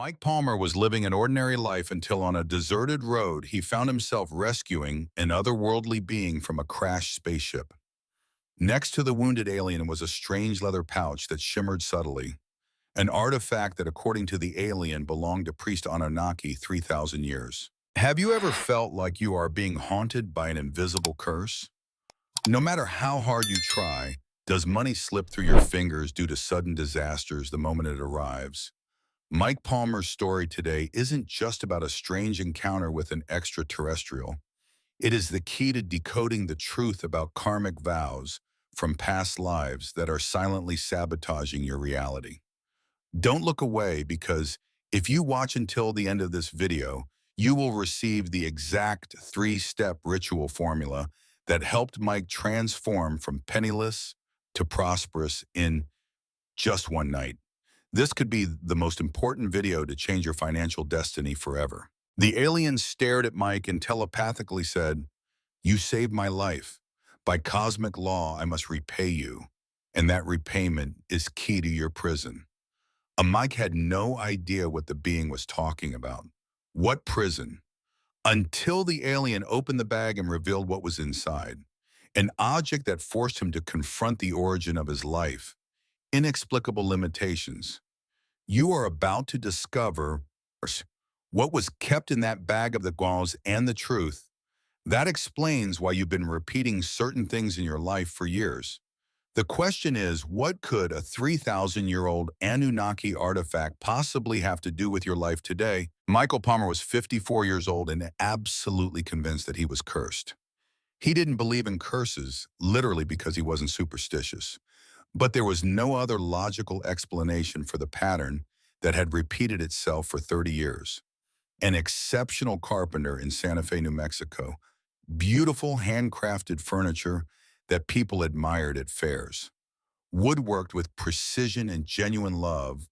Mike Palmer was living an ordinary life until on a deserted road he found himself rescuing an otherworldly being from a crashed spaceship. Next to the wounded alien was a strange leather pouch that shimmered subtly, an artifact that according to the alien belonged to priest Anunnaki 3,000 years. Have you ever felt like you are being haunted by an invisible curse? No matter how hard you try, does money slip through your fingers due to sudden disasters the moment it arrives? Mike Palmer's story today isn't just about a strange encounter with an extraterrestrial. It is the key to decoding the truth about karmic vows from past lives that are silently sabotaging your reality. Don't look away because if you watch until the end of this video, you will receive the exact three-step ritual formula that helped Mike transform from penniless to prosperous in just one night. This could be the most important video to change your financial destiny forever. The alien stared at Mike and telepathically said, "You saved my life. By cosmic law, I must repay you. And that repayment is key to your prison." Mike had no idea what the being was talking about. What prison? Until the alien opened the bag and revealed what was inside. An object that forced him to confront the origin of his life. Inexplicable limitations. You are about to discover what was kept in that bag of the gauze and the truth. That explains why you've been repeating certain things in your life for years. The question is, what could a 3,000-year-old Anunnaki artifact possibly have to do with your life today? Michael Palmer was 54 years old and absolutely convinced that he was cursed. He didn't believe in curses, literally because he wasn't superstitious. But there was no other logical explanation for the pattern that had repeated itself for 30 years. An exceptional carpenter in Santa Fe, New Mexico, beautiful handcrafted furniture that people admired at fairs, woodworked with precision and genuine love,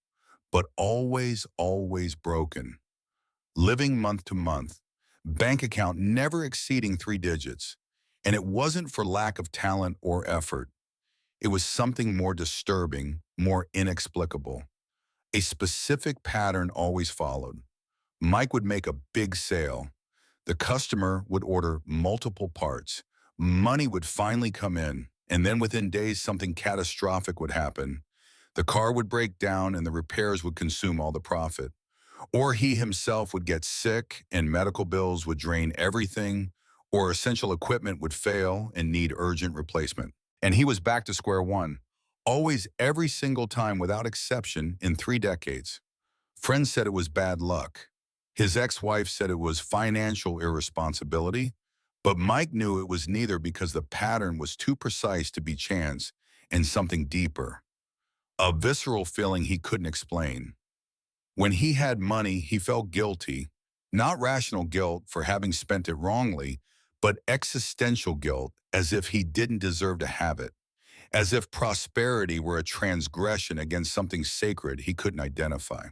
but always broken. Living month to month, bank account never exceeding 3 digits, and it wasn't for lack of talent or effort. It was something more disturbing, more inexplicable. A specific pattern always followed. Mike would make a big sale. The customer would order multiple parts. Money would finally come in, and then within days something catastrophic would happen. The car would break down and the repairs would consume all the profit. Or he himself would get sick and medical bills would drain everything, or essential equipment would fail and need urgent replacement. And he was back to square one, always every single time without exception in 3 decades. Friends said it was bad luck. His ex-wife said it was financial irresponsibility, but Mike knew it was neither because the pattern was too precise to be chance and something deeper. A visceral feeling he couldn't explain. When he had money, he felt guilty, not rational guilt for having spent it wrongly, but existential guilt as if he didn't deserve to have it, as if prosperity were a transgression against something sacred he couldn't identify.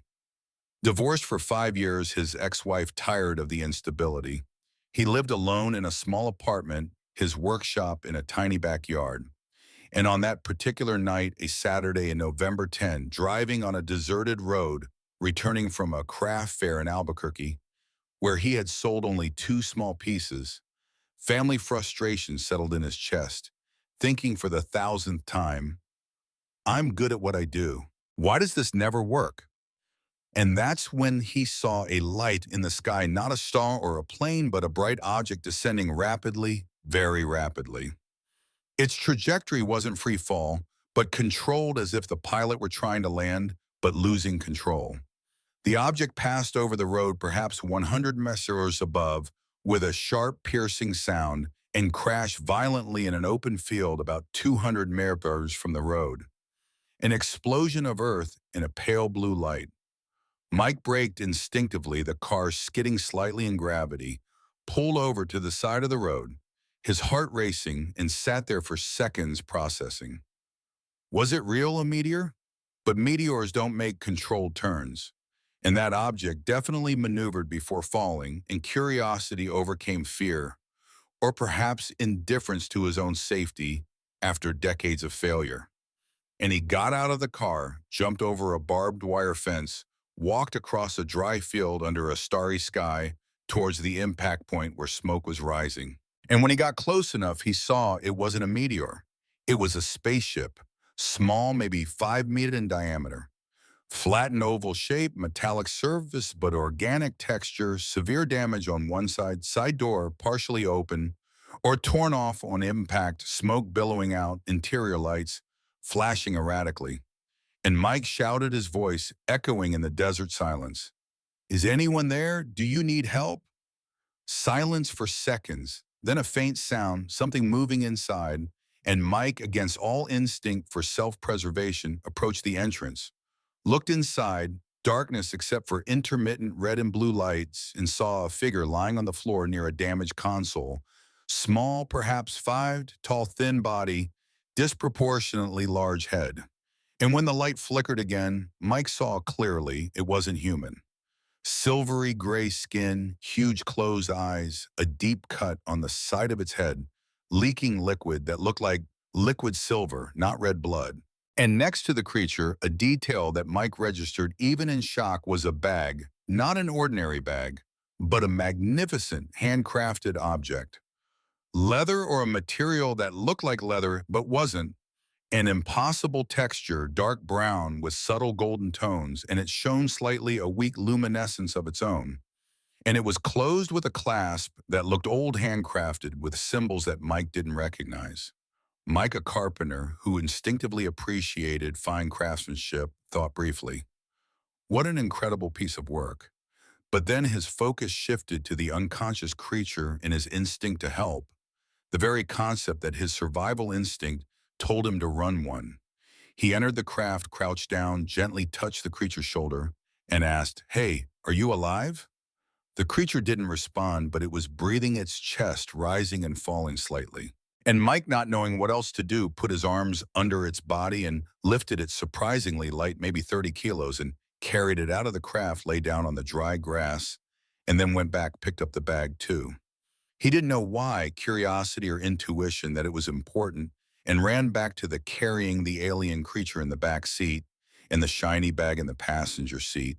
Divorced for 5 years, his ex-wife tired of the instability. He lived alone in a small apartment, his workshop in a tiny backyard. And on that particular night, a Saturday in November 10, driving on a deserted road, returning from a craft fair in Albuquerque, where he had sold only 2 small pieces, family frustration settled in his chest, thinking for the 1,000th time, "I'm good at what I do. Why does this never work?" And that's when he saw a light in the sky, not a star or a plane, but a bright object descending rapidly, very rapidly. Its trajectory wasn't free fall, but controlled as if the pilot were trying to land, but losing control. The object passed over the road perhaps 100 meters above with a sharp, piercing sound and crashed violently in an open field about 200 meters from the road. An explosion of earth in a pale blue light. Mike braked instinctively, the car skidding slightly in gravity, pulled over to the side of the road, his heart racing, and sat there for seconds processing. Was it real, a meteor? But meteors don't make controlled turns. And that object definitely maneuvered before falling, and curiosity overcame fear, or perhaps indifference to his own safety after decades of failure. And he got out of the car, jumped over a barbed wire fence, walked across a dry field under a starry sky towards the impact point where smoke was rising. And when he got close enough, he saw it wasn't a meteor. It was a spaceship, small, maybe 5 meters in diameter. Flattened oval shape, metallic surface, but organic texture, severe damage on one side door partially open, or torn off on impact, smoke billowing out, interior lights flashing erratically. And Mike shouted, his voice echoing in the desert silence. Is anyone there? Do you need help? Silence for seconds, then a faint sound, something moving inside, and Mike, against all instinct for self-preservation, approached the entrance, looked inside, darkness except for intermittent red and blue lights, and saw a figure lying on the floor near a damaged console, small, perhaps 5, tall, thin body, disproportionately large head. And when the light flickered again, Mike saw clearly it wasn't human. Silvery gray skin, huge closed eyes, a deep cut on the side of its head, leaking liquid that looked like liquid silver, not red blood. And next to the creature, a detail that Mike registered even in shock was a bag, not an ordinary bag, but a magnificent handcrafted object. Leather, or a material that looked like leather but wasn't, an impossible texture, dark brown with subtle golden tones, and it shone slightly, a weak luminescence of its own. And it was closed with a clasp that looked old, handcrafted, with symbols that Mike didn't recognize. Mike, a carpenter who instinctively appreciated fine craftsmanship, thought briefly, what an incredible piece of work. But then his focus shifted to the unconscious creature and his instinct to help, the very concept that his survival instinct told him to run one. He entered the craft, crouched down, gently touched the creature's shoulder, and asked, "Hey, are you alive?" The creature didn't respond, but it was breathing, its chest rising and falling slightly. And Mike, not knowing what else to do, put his arms under its body and lifted it surprisingly light, maybe 30 kilos, and carried it out of the craft, lay down on the dry grass, and then went back, picked up the bag too. He didn't know why, curiosity or intuition, that it was important, and ran back to the carrying the alien creature in the back seat and the shiny bag in the passenger seat.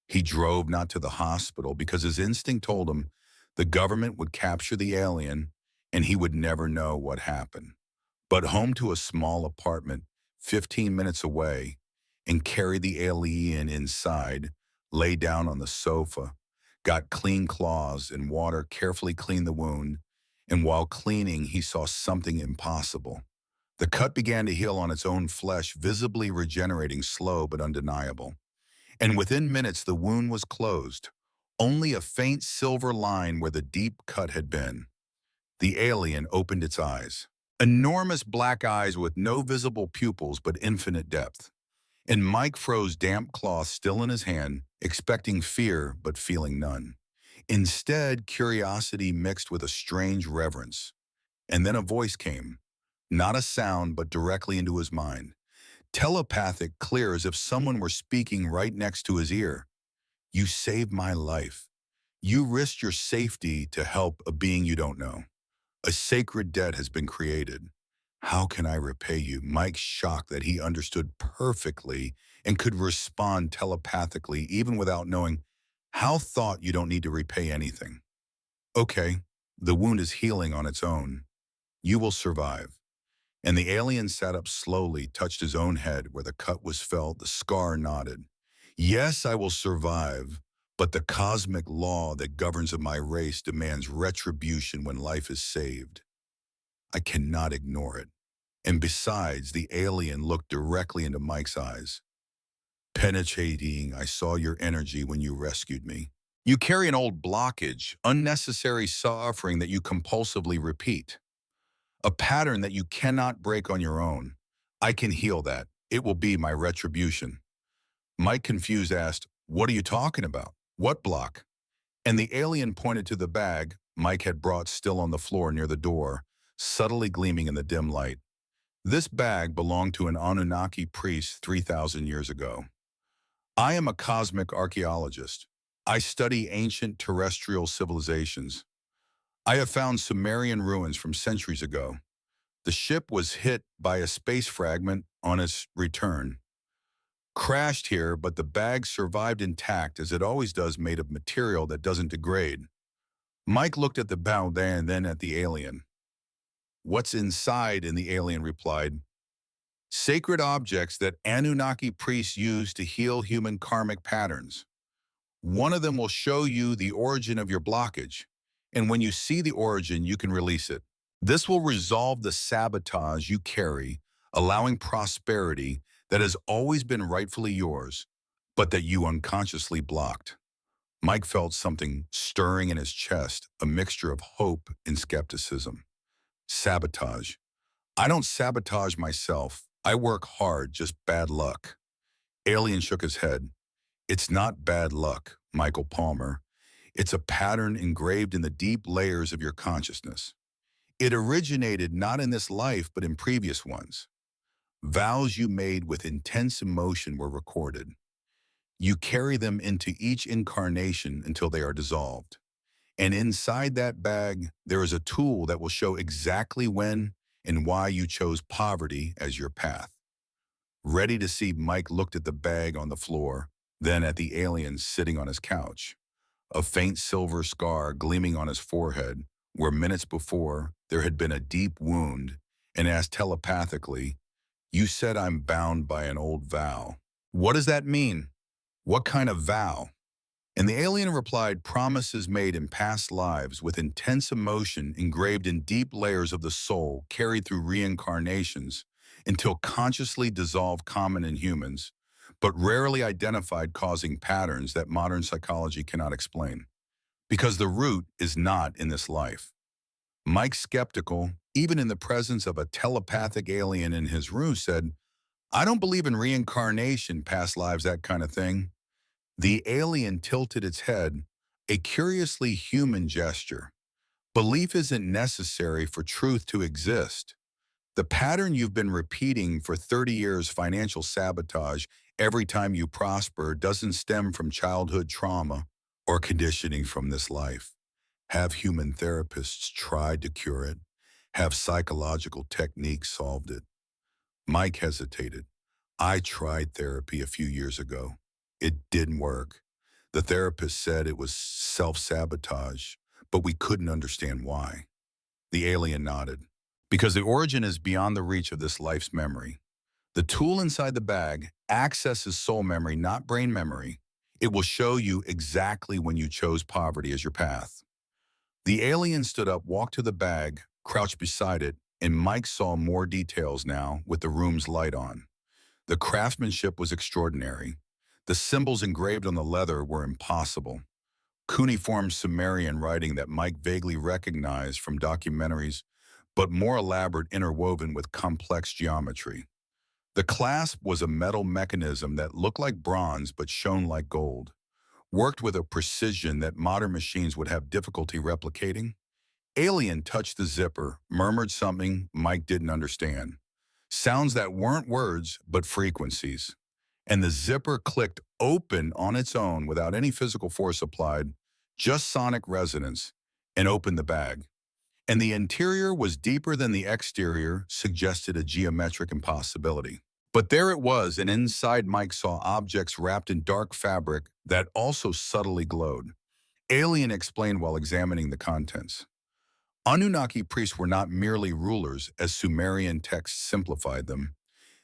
He drove not to the hospital because his instinct told him the government would capture the alien and he would never know what happened, but home to a small apartment 15 minutes away, and carry the alien inside, lay down on the sofa, got clean cloths and water, carefully cleaned the wound, and while cleaning, he saw something impossible. The cut began to heal on its own flesh, visibly regenerating, slow but undeniable. And within minutes, the wound was closed, only a faint silver line where the deep cut had been. The alien opened its eyes. Enormous black eyes with no visible pupils but infinite depth. And Mike froze, damp cloth still in his hand, expecting fear but feeling none. Instead, curiosity mixed with a strange reverence. And then a voice came, not a sound but directly into his mind. Telepathic, clear, as if someone were speaking right next to his ear. You saved my life. You risked your safety to help a being you don't know. A sacred debt has been created. How can I repay you? Mike, shocked that he understood perfectly and could respond telepathically even without knowing how, thought, you don't need to repay anything. Okay, the wound is healing on its own. You will survive. And the alien sat up slowly, touched his own head where the cut was felt, the scar nodded. Yes, I will survive, but the cosmic law that governs my race demands retribution when life is saved. I cannot ignore it. And besides, the alien looked directly into Mike's eyes. Penetrating, I saw your energy when you rescued me. You carry an old blockage, unnecessary suffering that you compulsively repeat. A pattern that you cannot break on your own. I can heal that. It will be my retribution. Mike, confused, asked, what are you talking about? What block? And the alien pointed to the bag Mike had brought, still on the floor near the door, subtly gleaming in the dim light. This bag belonged to an Anunnaki priest 3,000 years ago. I am a cosmic archaeologist. I study ancient terrestrial civilizations. I have found Sumerian ruins from centuries ago. The ship was hit by a space fragment on its return. Crashed here, but the bag survived intact as it always does, made of material that doesn't degrade. Mike looked at the bag and then at the alien. What's inside? And the alien replied, sacred objects that Anunnaki priests use to heal human karmic patterns. One of them will show you the origin of your blockage, and when you see the origin, you can release it. This will resolve the sabotage you carry, allowing prosperity that has always been rightfully yours, but that you unconsciously blocked. Mike felt something stirring in his chest, a mixture of hope and skepticism. Sabotage. I don't sabotage myself. I work hard, just bad luck. Alien shook his head. It's not bad luck, Michael Palmer. It's a pattern engraved in the deep layers of your consciousness. It originated not in this life, but in previous ones. Vows you made with intense emotion were recorded. You carry them into each incarnation until they are dissolved. And inside that bag, there is a tool that will show exactly when and why you chose poverty as your path. Ready to see, Mike looked at the bag on the floor, then at the alien sitting on his couch. A faint silver scar gleaming on his forehead, where minutes before there had been a deep wound, and asked telepathically, you said I'm bound by an old vow. What does that mean? What kind of vow? And the alien replied, promises made in past lives with intense emotion engraved in deep layers of the soul carried through reincarnations until consciously dissolved, common in humans, but rarely identified, causing patterns that modern psychology cannot explain. Because the root is not in this life. Mike, skeptical, even in the presence of a telepathic alien in his room, said, I don't believe in reincarnation, past lives, that kind of thing. The alien tilted its head, a curiously human gesture. Belief isn't necessary for truth to exist. The pattern you've been repeating for 30 years, financial sabotage, every time you prosper, doesn't stem from childhood trauma or conditioning from this life. Have human therapists tried to cure it? Have psychological techniques solved it? Mike hesitated. I tried therapy a few years ago. It didn't work. The therapist said it was self-sabotage, but we couldn't understand why. The alien nodded. Because the origin is beyond the reach of this life's memory. The tool inside the bag accesses soul memory, not brain memory. It will show you exactly when you chose poverty as your path. The alien stood up, walked to the bag, crouched beside it, and Mike saw more details now with the room's light on. The craftsmanship was extraordinary. The symbols engraved on the leather were impossible. Cuneiform Sumerian writing that Mike vaguely recognized from documentaries, but more elaborate, interwoven with complex geometry. The clasp was a metal mechanism that looked like bronze but shone like gold, worked with a precision that modern machines would have difficulty replicating. Alien touched the zipper, murmured something Mike didn't understand. Sounds that weren't words, but frequencies. And the zipper clicked open on its own without any physical force applied, just sonic resonance, and opened the bag. And the interior was deeper than the exterior, suggested a geometric impossibility. But there it was, and inside Mike saw objects wrapped in dark fabric that also subtly glowed. Alien explained while examining the contents. Anunnaki priests were not merely rulers, as Sumerian texts simplified them.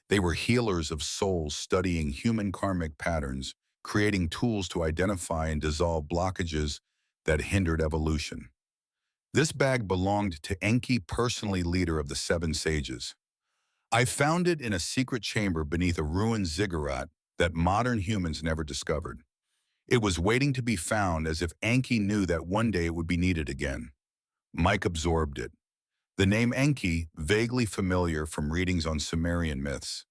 They were healers of souls studying human karmic patterns, creating tools to identify and dissolve blockages that hindered evolution. This bag belonged to Enki, personally leader of the seven sages. I found it in a secret chamber beneath a ruined ziggurat that modern humans never discovered. It was waiting to be found, as if Enki knew that one day it would be needed again. Mike absorbed it. The name Enki, vaguely familiar from readings on Sumerian myths.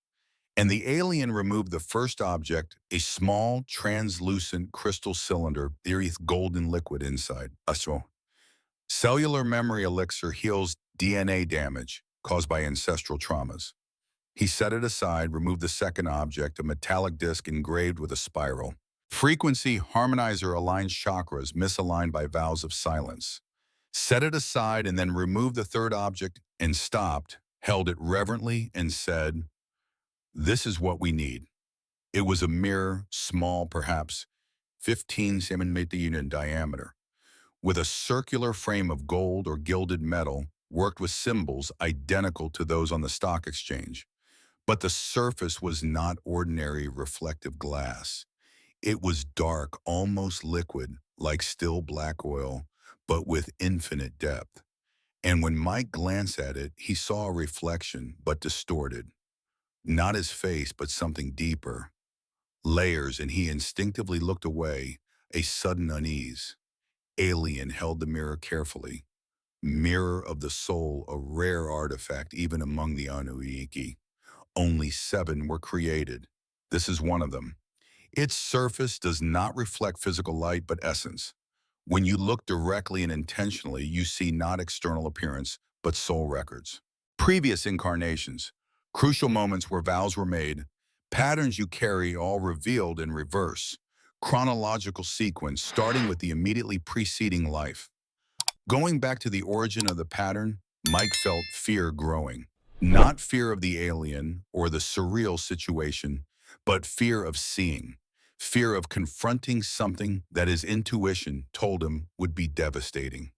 And the alien removed the first object, a small, translucent crystal cylinder, with golden liquid inside. Cellular memory elixir heals DNA damage caused by ancestral traumas. He set it aside, removed the second object, a metallic disc engraved with a spiral. Frequency harmonizer aligns chakras misaligned by vows of silence. Set it aside and then removed the third object and stopped, held it reverently and said, this is what we need. It was a mirror, small, perhaps 15 centimeters in diameter, with a circular frame of gold or gilded metal worked with symbols identical to those on the stock exchange. But the surface was not ordinary reflective glass. It was dark, almost liquid, like still black oil, but with infinite depth. And when Mike glanced at it, he saw a reflection, but distorted. Not his face, but something deeper. Layers, and he instinctively looked away, a sudden unease. Alien held the mirror carefully. Mirror of the soul, a rare artifact even among the Anunnaki. Only 7 were created. This is one of them. Its surface does not reflect physical light, but essence. When you look directly and intentionally, you see not external appearance, but soul records. Previous incarnations, crucial moments where vows were made, patterns you carry all revealed in reverse, chronological sequence starting with the immediately preceding life. Going back to the origin of the pattern, Mike felt fear growing. Not fear of the alien or the surreal situation, but fear of seeing. Fear of confronting something that his intuition told him would be devastating.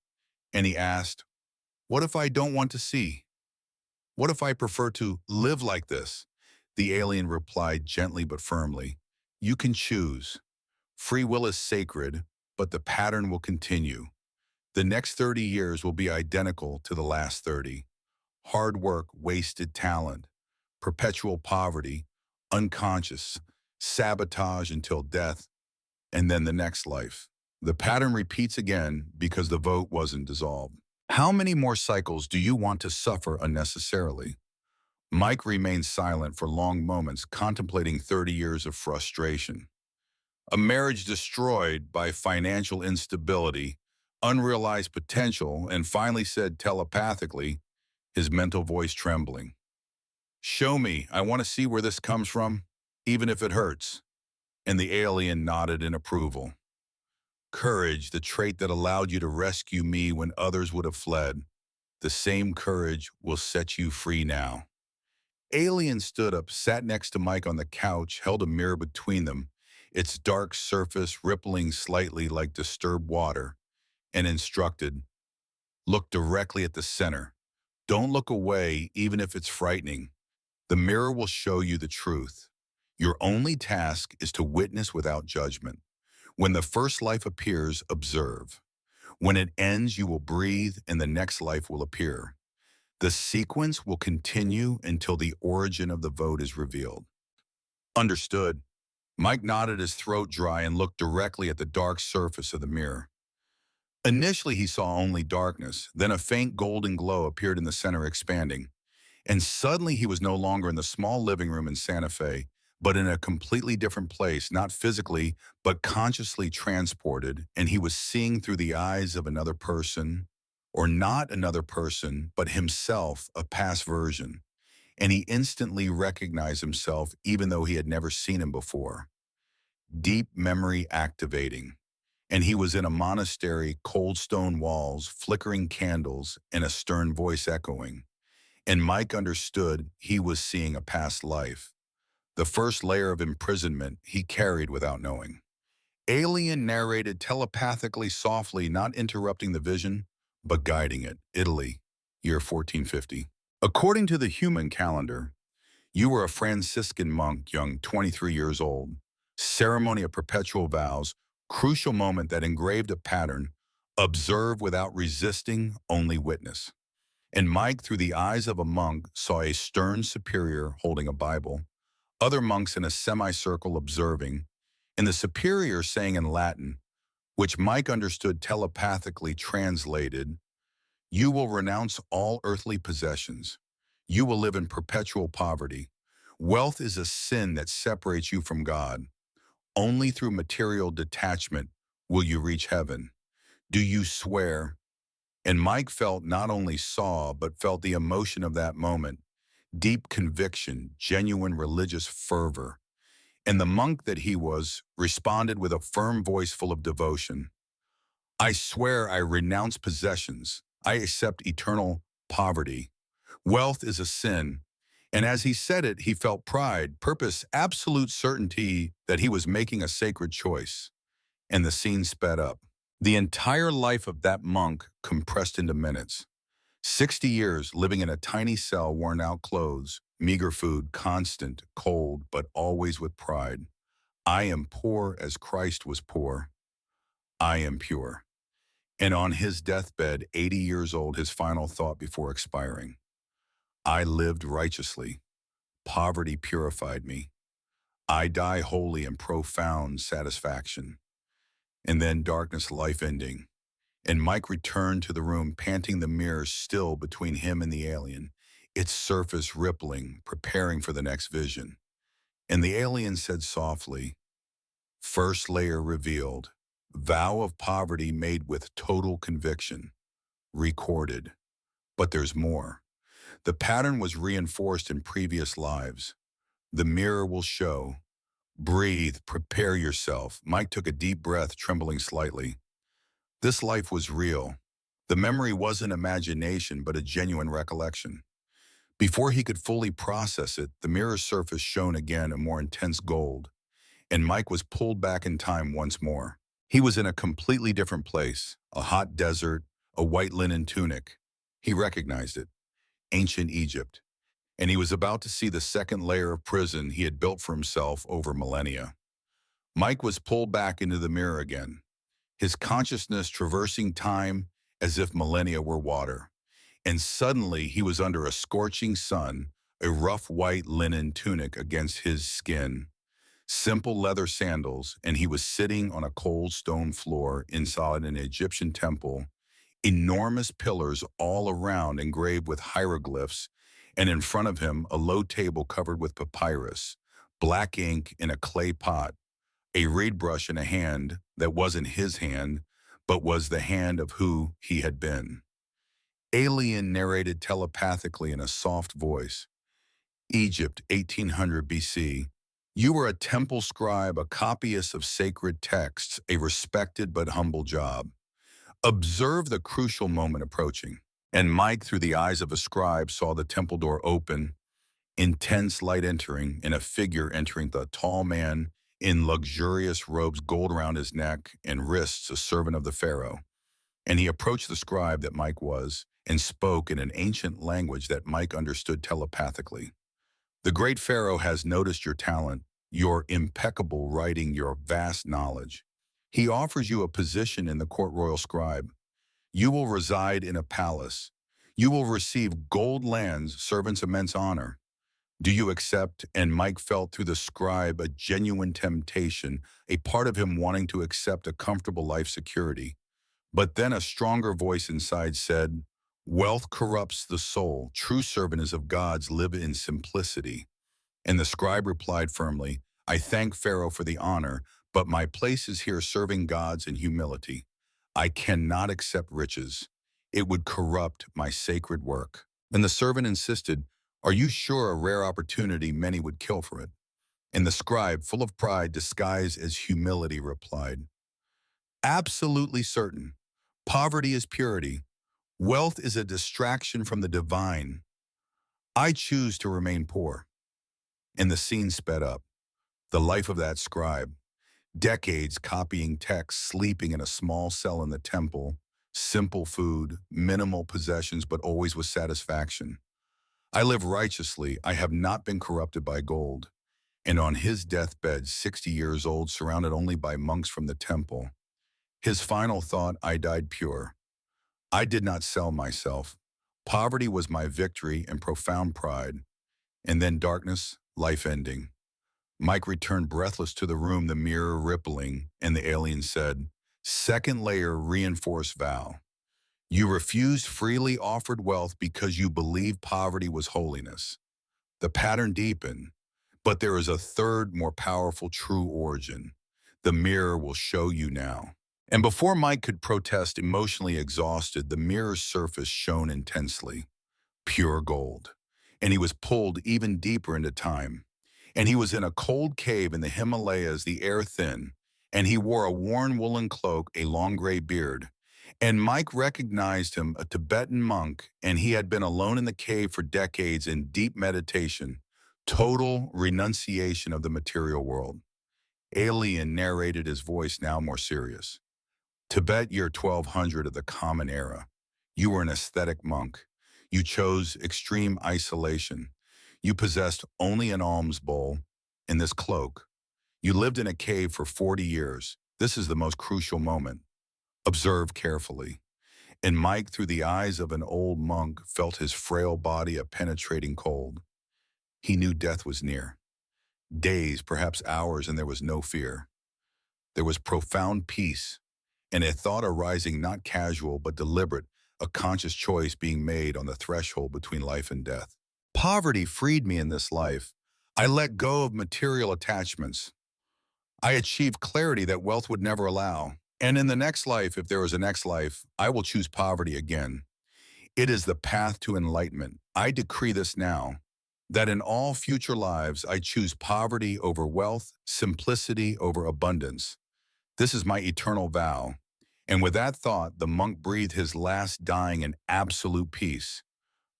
And he asked, what if I don't want to see? What if I prefer to live like this? The alien replied gently but firmly, you can choose. Free will is sacred, but the pattern will continue. The next 30 years will be identical to the last 30. Hard work, wasted talent, perpetual poverty, unconscious, sabotage until death, and then the next life. The pattern repeats again because the vote wasn't dissolved. How many more cycles do you want to suffer unnecessarily? Mike remained silent for long moments, contemplating 30 years of frustration. A marriage destroyed by financial instability, unrealized potential, and finally said telepathically, his mental voice trembling, show me, I want to see where this comes from, even if it hurts. And the alien nodded in approval. Courage, the trait that allowed you to rescue me when others would have fled. The same courage will set you free now. Alien stood up, sat next to Mike on the couch, held a mirror between them, its dark surface rippling slightly like disturbed water, and instructed, look directly at the center. Don't look away, even if it's frightening. The mirror will show you the truth. Your only task is to witness without judgment. When the first life appears, observe. When it ends, you will breathe and the next life will appear. The sequence will continue until the origin of the vote is revealed. Understood. Mike nodded, his throat dry, and looked directly at the dark surface of the mirror. Initially, he saw only darkness. Then a faint golden glow appeared in the center, expanding. And suddenly, he was no longer in the small living room in Santa Fe, but in a completely different place, not physically, but consciously transported, and he was seeing through the eyes of another person, or not another person, but himself, a past version. And he instantly recognized himself even though he had never seen him before. Deep memory activating. And he was in a monastery, cold stone walls, flickering candles, and a stern voice echoing. And Mike understood he was seeing a past life. The first layer of imprisonment he carried without knowing. Alien narrated telepathically softly, not interrupting the vision, but guiding it. Italy, year 1450. According to the human calendar, you were a Franciscan monk, young, 23 years old. Ceremony of perpetual vows, crucial moment that engraved a pattern. Observe without resisting, only witness. And Mike, through the eyes of a monk, saw a stern superior holding a Bible, other monks in a semicircle observing, and the superior saying in Latin, which Mike understood telepathically translated, you will renounce all earthly possessions. You will live in perpetual poverty. Wealth is a sin that separates you from God. Only through material detachment will you reach heaven. Do you swear? And Mike felt, not only saw, but felt the emotion of that moment, deep conviction, genuine religious fervor. And the monk that he was responded with a firm voice full of devotion. I swear I renounce possessions. I accept eternal poverty. Wealth is a sin, And as he said it, he felt pride, purpose, absolute certainty that he was making a sacred choice. And the scene sped up. The entire life of that monk compressed into minutes. 60 years living in a tiny cell, worn out clothes, meager food, constant, cold, but always with pride. I am poor as Christ was poor. I am pure. And on his deathbed, 80 years old, his final thought before expiring. I lived righteously. Poverty purified me. I die holy in profound satisfaction. And then darkness, life ending. And Mike returned to the room, panting, the mirror still between him and the alien, its surface rippling, preparing for the next vision. And the alien said softly, first layer revealed, vow of poverty made with total conviction, recorded. But there's more. The pattern was reinforced in previous lives. The mirror will show. Breathe, prepare yourself. Mike took a deep breath, trembling slightly. This life was real. The memory wasn't imagination, but a genuine recollection. Before he could fully process it, the mirror's surface shone again, a more intense gold, and Mike was pulled back in time once more. He was in a completely different place, a hot desert, a white linen tunic. He recognized it, ancient Egypt, and he was about to see the second layer of prison he had built for himself over millennia. Mike was pulled back into the mirror again, his consciousness traversing time as if millennia were water. And suddenly he was under a scorching sun, a rough white linen tunic against his skin, simple leather sandals, and he was sitting on a cold stone floor inside an Egyptian temple, enormous pillars all around engraved with hieroglyphs, and in front of him a low table covered with papyrus, black ink in a clay pot, a reed brush in a hand that wasn't his hand, but was the hand of who he had been. Alien narrated telepathically in a soft voice. Egypt, 1800 BC. You were a temple scribe, a copyist of sacred texts, a respected but humble job. Observe the crucial moment approaching. And Mike, through the eyes of a scribe, saw the temple door open, intense light entering, and a figure entering, the tall man in luxurious robes, gold around his neck and wrists, a servant of the pharaoh. And he approached the scribe that Mike was and spoke in an ancient language that Mike understood telepathically. The great pharaoh has noticed your talent, your impeccable writing, your vast knowledge. He offers you a position in the court royal scribe. You will reside in a palace. You will receive gold lands, servants' immense honor. Do you accept? And Mike felt through the scribe a genuine temptation, a part of him wanting to accept a comfortable life security. But then a stronger voice inside said, wealth corrupts the soul. True servant is of God's, live in simplicity. And the scribe replied firmly, I thank Pharaoh for the honor, but my place is here serving gods in humility. I cannot accept riches. It would corrupt my sacred work. And the servant insisted, are you sure? A rare opportunity, many would kill for it. And the scribe, full of pride disguised as humility, replied, absolutely certain. Poverty is purity. Wealth is a distraction from the divine. I choose to remain poor. And the scene sped up. The life of that scribe. Decades copying texts, sleeping in a small cell in the temple, simple food, minimal possessions, but always with satisfaction. I live righteously. I have not been corrupted by gold. And on his deathbed, 60 years old, surrounded only by monks from the temple, his final thought, I died pure. I did not sell myself. Poverty was my victory and profound pride. And then darkness, life ending. Mike returned breathless to the room, the mirror rippling, and the alien said, second layer reinforced vow. You refused freely offered wealth because you believed poverty was holiness. The pattern deepened, but there is a third, more powerful true origin. The mirror will show you now. And before Mike could protest, emotionally exhausted, the mirror's surface shone intensely, pure gold. And he was pulled even deeper into time. And he was in a cold cave in the Himalayas, the air thin, and he wore a worn woolen cloak, a long gray beard. And Mike recognized him, a Tibetan monk, and he had been alone in the cave for decades in deep meditation, total renunciation of the material world. Alien narrated, his voice now more serious. Tibet, year 1200 of the Common Era. You were an ascetic monk. You chose extreme isolation. You possessed only an alms bowl and this cloak. You lived in a cave for 40 years. This is the most crucial moment. Observe carefully. And Mike, through the eyes of an old monk, felt his frail body a penetrating cold. He knew death was near. Days, perhaps hours, and there was no fear. There was profound peace, and a thought arising not casual but deliberate, a conscious choice being made on the threshold between life and death. Poverty freed me in this life. I let go of material attachments. I achieved clarity that wealth would never allow. And in the next life, if there is a next life, I will choose poverty again. It is the path to enlightenment. I decree this now, that in all future lives I choose poverty over wealth, simplicity over abundance. This is my eternal vow. And with that thought, the monk breathed his last, dying in absolute peace.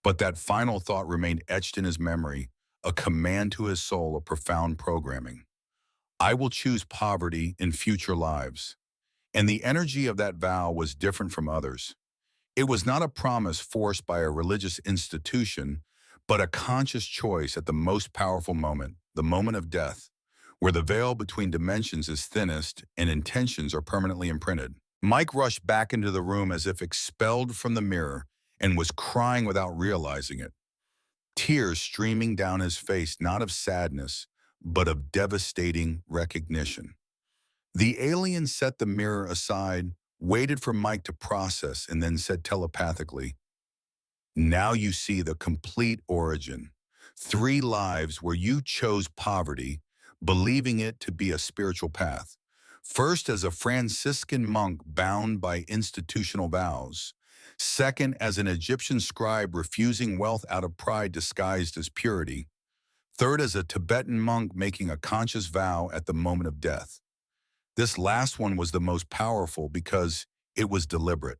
But that final thought remained etched in his memory, a command to his soul of profound programming. I will choose poverty in future lives. And the energy of that vow was different from others. It was not a promise forced by a religious institution, but a conscious choice at the most powerful moment, the moment of death, where the veil between dimensions is thinnest and intentions are permanently imprinted. Mike rushed back into the room as if expelled from the mirror and was crying without realizing it. Tears streaming down his face, not of sadness, but of devastating recognition. The alien set the mirror aside, waited for Mike to process, and then said telepathically, "Now you see the complete origin. 3 lives where you chose poverty, believing it to be a spiritual path. First, as a Franciscan monk bound by institutional vows. Second, as an Egyptian scribe refusing wealth out of pride disguised as purity. Third, as a Tibetan monk making a conscious vow at the moment of death. This last one was the most powerful because it was deliberate.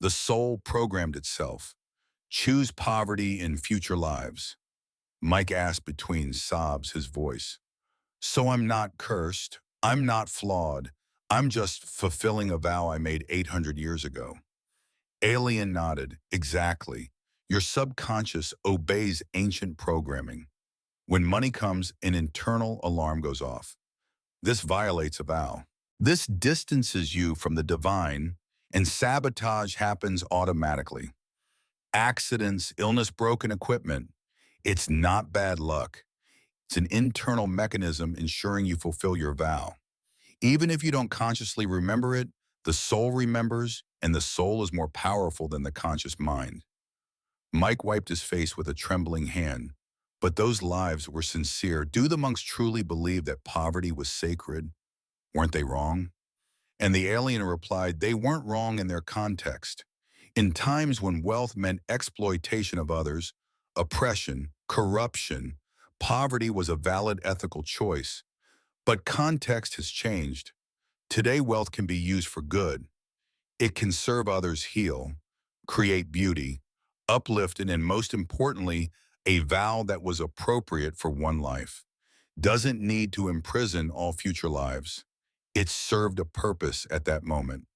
The soul programmed itself. Choose poverty in future lives." Mike asked between sobs, his voice. "So I'm not cursed. I'm not flawed. I'm just fulfilling a vow I made 800 years ago." Alien nodded. "Exactly. Your subconscious obeys ancient programming. When money comes, an internal alarm goes off. This violates a vow. This distances you from the divine, and sabotage happens automatically. Accidents, illness, broken equipment. It's not bad luck. It's an internal mechanism ensuring you fulfill your vow. Even if you don't consciously remember it, the soul remembers, and the soul is more powerful than the conscious mind." Mike wiped his face with a trembling hand. But those lives were sincere. Do the monks truly believe that poverty was sacred? Weren't they wrong? And the alien replied, they weren't wrong in their context. In times when wealth meant exploitation of others, oppression, corruption, poverty was a valid ethical choice. But context has changed. Today, wealth can be used for good. It can serve others, heal, create beauty, uplift, and most importantly, a vow that was appropriate for one life. Doesn't need to imprison all future lives. It served a purpose at that moment.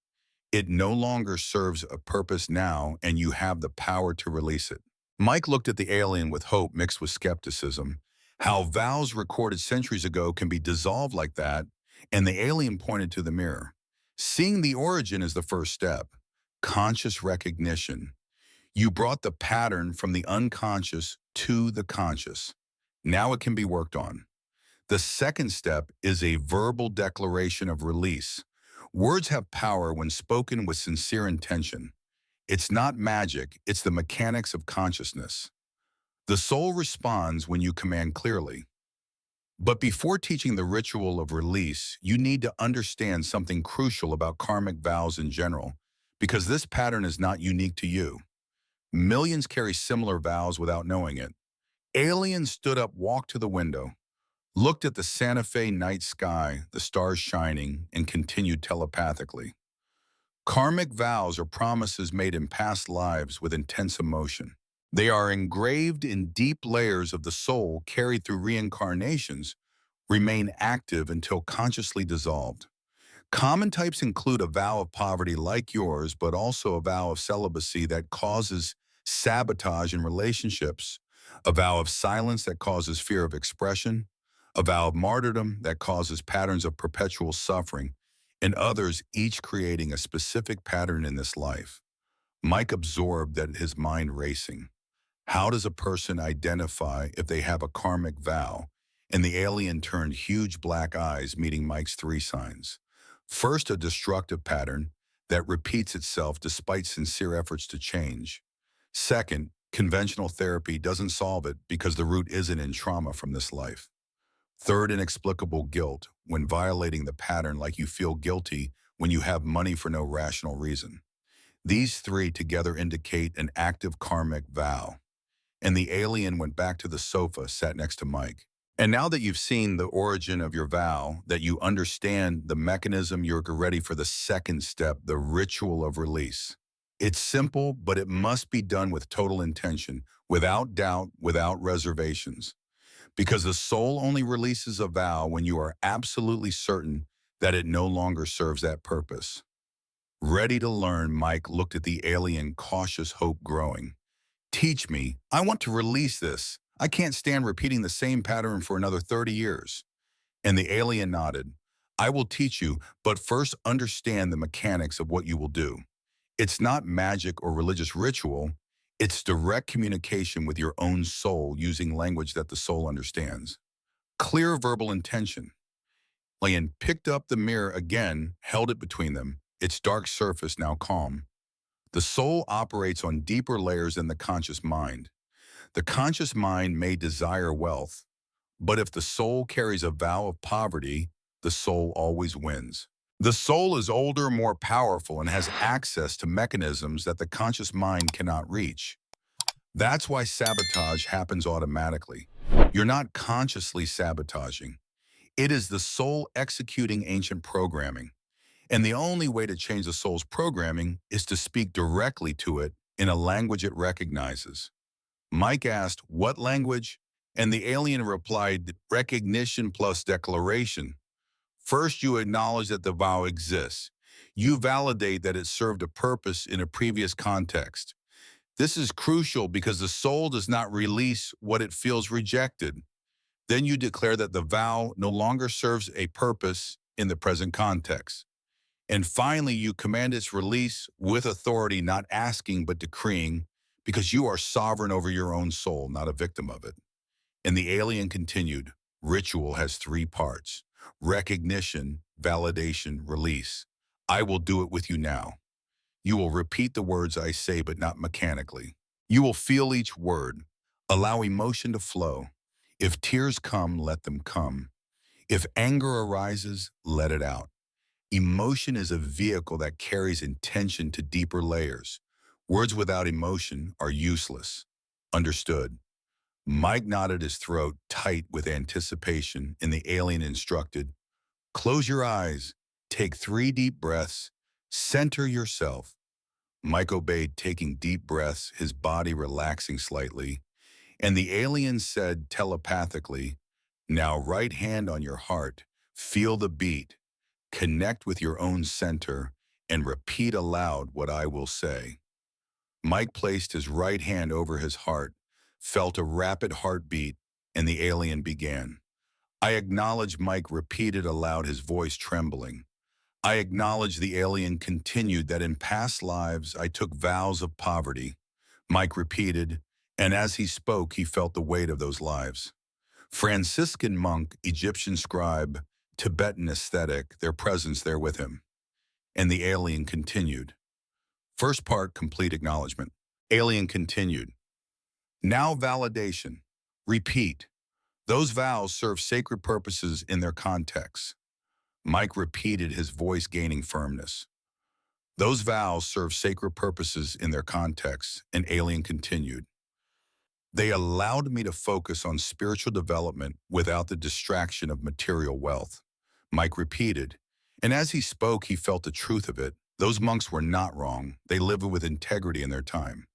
It no longer serves a purpose now, and you have the power to release it. Mike looked at the alien with hope mixed with skepticism. How vows recorded centuries ago can be dissolved like that, and the alien pointed to the mirror. Seeing the origin is the first step. Conscious recognition. You brought the pattern from the unconscious to the conscious. Now it can be worked on. The second step is a verbal declaration of release. Words have power when spoken with sincere intention. It's not magic, it's the mechanics of consciousness. The soul responds when you command clearly. But before teaching the ritual of release, you need to understand something crucial about karmic vows in general, because this pattern is not unique to you. Millions carry similar vows without knowing it. Alien stood up, walked to the window, looked at the Santa Fe night sky, the stars shining, and continued telepathically. Karmic vows are promises made in past lives with intense emotion. They are engraved in deep layers of the soul carried through reincarnations, remain active until consciously dissolved. Common types include a vow of poverty like yours, but also a vow of celibacy that causes sabotage in relationships, a vow of silence that causes fear of expression, a vow of martyrdom that causes patterns of perpetual suffering, and others, each creating a specific pattern in this life. Mike absorbed that his mind racing. How does a person identify if they have a karmic vow? And the alien turned huge black eyes, meeting Mike's three signs. First, a destructive pattern that repeats itself despite sincere efforts to change. Second, conventional therapy doesn't solve it because the root isn't in trauma from this life. Third, inexplicable guilt when violating the pattern, like you feel guilty when you have money for no rational reason. These three together indicate an active karmic vow. And the alien went back to the sofa, sat next to Mike. And now that you've seen the origin of your vow, that you understand the mechanism, you're ready for the second step, the ritual of release. It's simple, but it must be done with total intention, without doubt, without reservations. Because the soul only releases a vow when you are absolutely certain that it no longer serves that purpose. Ready to learn, Mike looked at the alien, cautious hope growing. Teach me. I want to release this. I can't stand repeating the same pattern for another 30 years. And the alien nodded. I will teach you, but first understand the mechanics of what you will do. It's not magic or religious ritual. It's direct communication with your own soul using language that the soul understands. Clear verbal intention. Alien picked up the mirror again, held it between them, its dark surface now calm. The soul operates on deeper layers than the conscious mind. The conscious mind may desire wealth, but if the soul carries a vow of poverty, the soul always wins. The soul is older, more powerful, and has access to mechanisms that the conscious mind cannot reach. That's why sabotage happens automatically. You're not consciously sabotaging. It is the soul executing ancient programming. And the only way to change the soul's programming is to speak directly to it in a language it recognizes. Mike asked, "What language?" And the alien replied, "Recognition plus declaration. First, you acknowledge that the vow exists. You validate that it served a purpose in a previous context. This is crucial because the soul does not release what it feels rejected. Then you declare that the vow no longer serves a purpose in the present context. And finally, you command its release with authority, not asking but decreeing, because you are sovereign over your own soul, not a victim of it." And the alien continued, "Ritual has three parts: recognition, validation, release. I will do it with you now. You will repeat the words I say, but not mechanically. You will feel each word. Allow emotion to flow. If tears come, let them come. If anger arises, let it out. Emotion is a vehicle that carries intention to deeper layers. Words without emotion are useless." Understood. Mike nodded, his throat tight with anticipation, and the alien instructed, "Close your eyes, take 3 deep breaths, center yourself." Mike obeyed, taking deep breaths, his body relaxing slightly, and the alien said telepathically, "Now right hand on your heart, feel the beat. Connect with your own center and repeat aloud what I will say." Mike placed his right hand over his heart, felt a rapid heartbeat, and the alien began. "I acknowledge." Mike repeated aloud, his voice trembling. "I acknowledge." The alien continued, "that in past lives I took vows of poverty." Mike repeated, and as he spoke, he felt the weight of those lives. Franciscan monk, Egyptian scribe, Tibetan ascetic, their presence there with him. And the alien continued. First part, complete acknowledgement. Alien continued. Now validation. Repeat. Those vows serve sacred purposes in their context. Mike repeated, his voice gaining firmness. Those vows serve sacred purposes in their context, and alien continued. They allowed me to focus on spiritual development without the distraction of material wealth. Mike repeated, and as he spoke, he felt the truth of it. Those monks were not wrong. They lived with integrity in their time.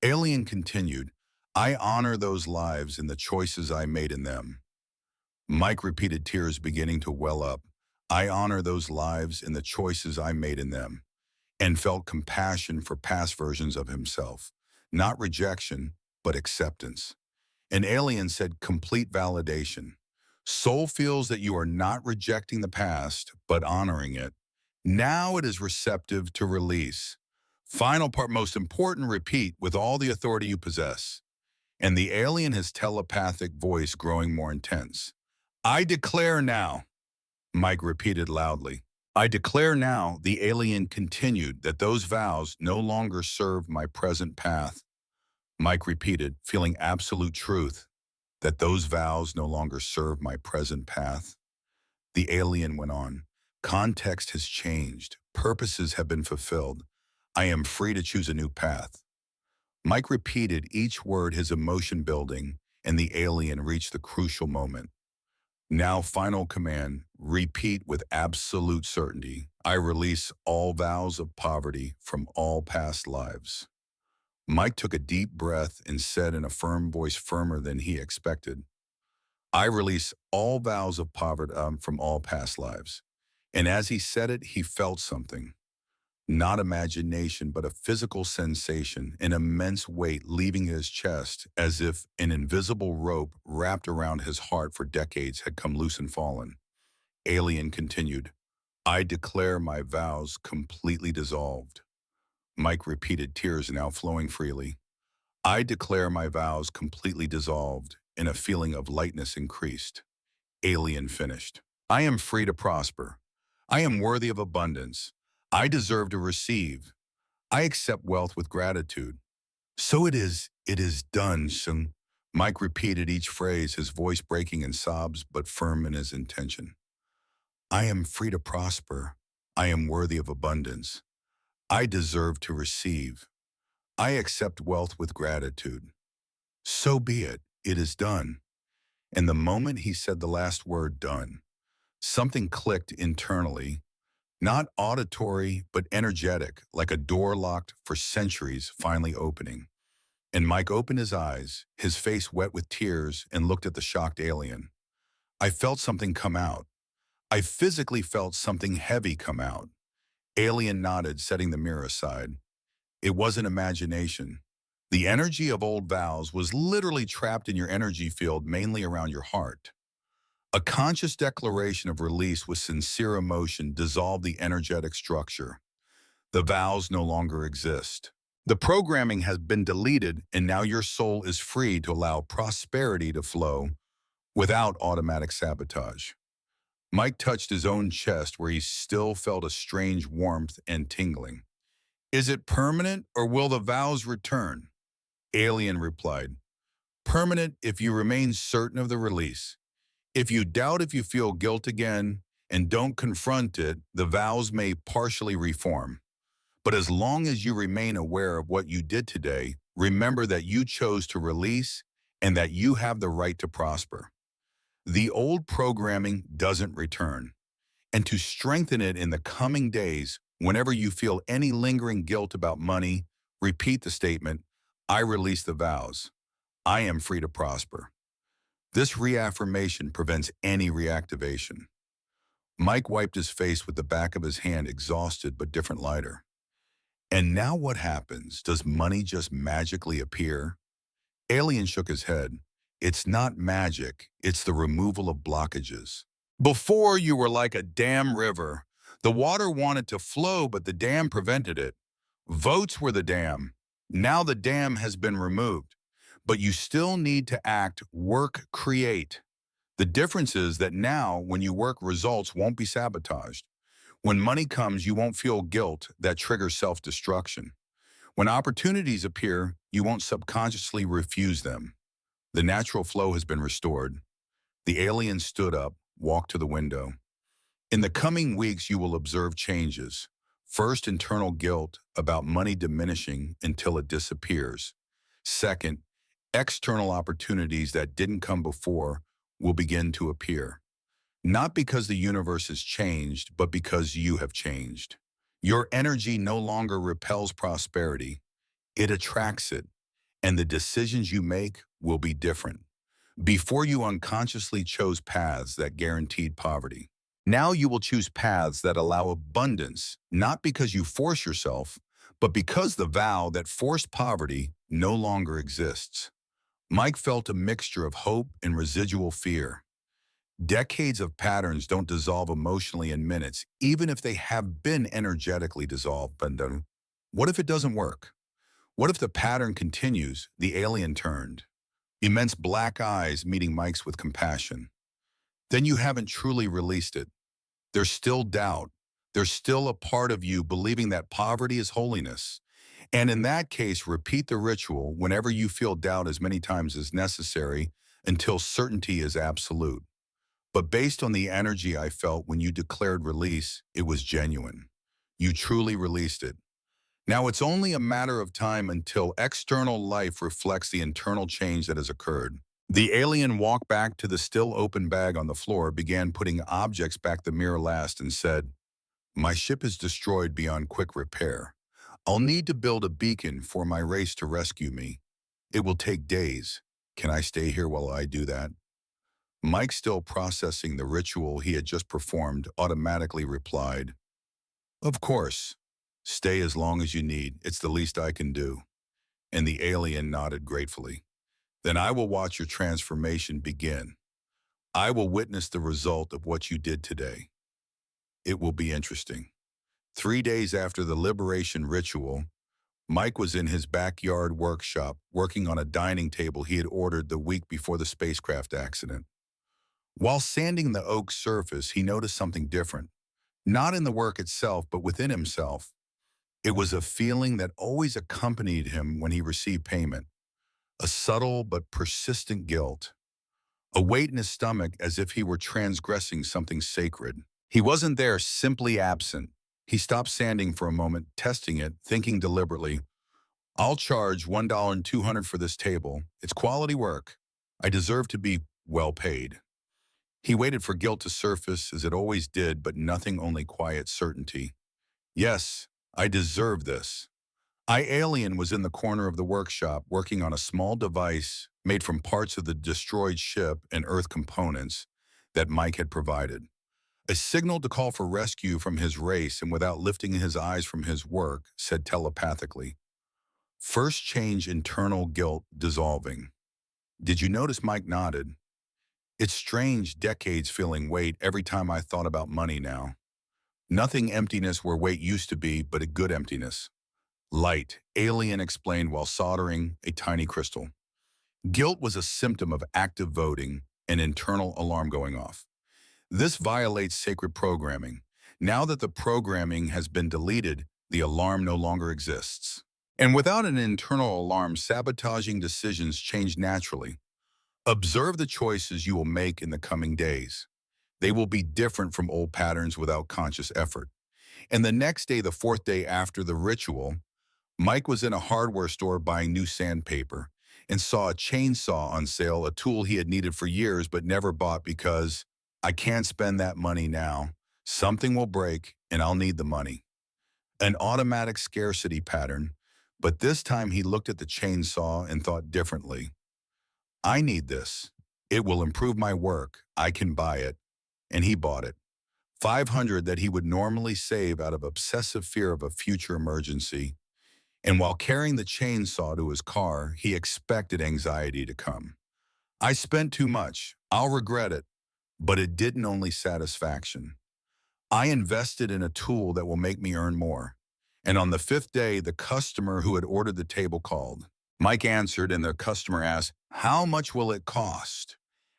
Alien continued, I honor those lives and the choices I made in them. Mike repeated, tears beginning to well up. I honor those lives and the choices I made in them, and felt compassion for past versions of himself. Not rejection, but acceptance. An alien said, complete validation. Soul feels that you are not rejecting the past, but honoring it. Now it is receptive to release. Final part, most important, repeat with all the authority you possess. And the alien, his telepathic voice growing more intense. I declare now, Mike repeated loudly. I declare now, the alien continued, that those vows no longer serve my present path. Mike repeated, feeling absolute truth, that those vows no longer serve my present path. The alien went on. Context has changed. Purposes have been fulfilled. I am free to choose a new path. Mike repeated each word, his emotion building, and the alien reached the crucial moment. Now, final command, repeat with absolute certainty. I release all vows of poverty from all past lives. Mike took a deep breath and said in a firm voice, firmer than he expected, I release all vows of poverty from all past lives. And as he said it, he felt something. Not imagination, but a physical sensation, an immense weight leaving his chest, as if an invisible rope wrapped around his heart for decades had come loose and fallen. Alien continued, I declare my vows completely dissolved. Mike repeated, tears now flowing freely. I declare my vows completely dissolved, and a feeling of lightness increased. Alien finished. I am free to prosper. I am worthy of abundance. I deserve to receive. I accept wealth with gratitude. So it is done, Sung. Mike repeated each phrase, his voice breaking in sobs, but firm in his intention. I am free to prosper. I am worthy of abundance. I deserve to receive. I accept wealth with gratitude. So be it. It is done. And the moment he said the last word, done, something clicked internally. Not auditory, but energetic, like a door locked for centuries finally opening. And Mike opened his eyes, his face wet with tears, and looked at the shocked alien. I felt something come out. I physically felt something heavy come out. Alien nodded, setting the mirror aside. It wasn't imagination. The energy of old vows was literally trapped in your energy field, mainly around your heart. A conscious declaration of release with sincere emotion dissolved the energetic structure. The vows no longer exist. The programming has been deleted, and now your soul is free to allow prosperity to flow without automatic sabotage. Mike touched his own chest, where he still felt a strange warmth and tingling. Is it permanent, or will the vows return? Alien replied, permanent if you remain certain of the release. If you doubt, if you feel guilt again and don't confront it, the vows may partially reform. But as long as you remain aware of what you did today, remember that you chose to release and that you have the right to prosper. The old programming doesn't return. And to strengthen it in the coming days, whenever you feel any lingering guilt about money, repeat the statement, I release the vows. I am free to prosper. This reaffirmation prevents any reactivation. Mike wiped his face with the back of his hand, exhausted but different lighter. And now what happens? Does money just magically appear? Alien shook his head. It's not magic, it's the removal of blockages. Before, you were like a dam river. The water wanted to flow, but the dam prevented it. Votes were the dam. Now the dam has been removed. But you still need to act, work, create. The difference is that now, when you work, results won't be sabotaged. When money comes, you won't feel guilt that triggers self-destruction. When opportunities appear, you won't subconsciously refuse them. The natural flow has been restored. The alien stood up, walked to the window. In the coming weeks, you will observe changes. First, internal guilt about money diminishing until it disappears. Second, external opportunities that didn't come before will begin to appear. Not because the universe has changed, but because you have changed. Your energy no longer repels prosperity, it attracts it, and the decisions you make will be different. Before you unconsciously chose paths that guaranteed poverty. Now you will choose paths that allow abundance, not because you force yourself, but because the vow that forced poverty no longer exists. Mike felt a mixture of hope and residual fear. Decades of patterns don't dissolve emotionally in minutes, even if they have been energetically dissolved. But then, what if it doesn't work? What if the pattern continues? The alien turned. Immense black eyes meeting Mike's with compassion. Then you haven't truly released it. There's still doubt. There's still a part of you believing that poverty is holiness. And in that case, repeat the ritual whenever you feel doubt as many times as necessary until certainty is absolute. But based on the energy I felt when you declared release, it was genuine. You truly released it. Now it's only a matter of time until external life reflects the internal change that has occurred. The alien walked back to the still open bag on the floor, began putting objects back the mirror last, and said, "My ship is destroyed beyond quick repair. I'll need to build a beacon for my race to rescue me. It will take days. Can I stay here while I do that?" Mike, still processing the ritual he had just performed, automatically replied, "Of course. Stay as long as you need. It's the least I can do." And the alien nodded gratefully. "Then I will watch your transformation begin. I will witness the result of what you did today. It will be interesting." 3 days after the liberation ritual, Mike was in his backyard workshop working on a dining table he had ordered the week before the spacecraft accident. While sanding the oak surface, he noticed something different. Not in the work itself, but within himself. It was a feeling that always accompanied him when he received payment. A subtle but persistent guilt. A weight in his stomach as if he were transgressing something sacred. He wasn't there, simply absent. He stopped sanding for a moment, testing it, thinking deliberately, "I'll charge $1.200 for this table. It's quality work. I deserve to be well paid." He waited for guilt to surface, as it always did, but nothing, only quiet certainty. "Yes, I deserve this." Alien was in the corner of the workshop working on a small device made from parts of the destroyed ship and Earth components that Mike had provided. A signal to call for rescue from his race, and without lifting his eyes from his work, said telepathically, "First change internal guilt dissolving." Did you notice? Mike nodded. "It's strange, decades feeling weight every time I thought about money now. Nothing emptiness where weight used to be, but a good emptiness." "Light," Alien explained while soldering a tiny crystal. Guilt was a symptom of active voting, an internal alarm going off. This violates sacred programming. Now that the programming has been deleted, the alarm no longer exists. And without an internal alarm, sabotaging decisions change naturally. Observe the choices you will make in the coming days. They will be different from old patterns without conscious effort. And the next day, the fourth day after the ritual, Mike was in a hardware store buying new sandpaper and saw a chainsaw on sale, a tool he had needed for years but never bought because, "I can't spend that money now. Something will break and I'll need the money." An automatic scarcity pattern, but this time he looked at the chainsaw and thought differently. "I need this. It will improve my work. I can buy it." And he bought it. 500 that he would normally save out of obsessive fear of a future emergency. And while carrying the chainsaw to his car, he expected anxiety to come. "I spent too much. I'll regret it." But it didn't, only satisfaction. "I invested in a tool that will make me earn more." And on the fifth day, the customer who had ordered the table called. Mike answered, and the customer asked, "How much will it cost?"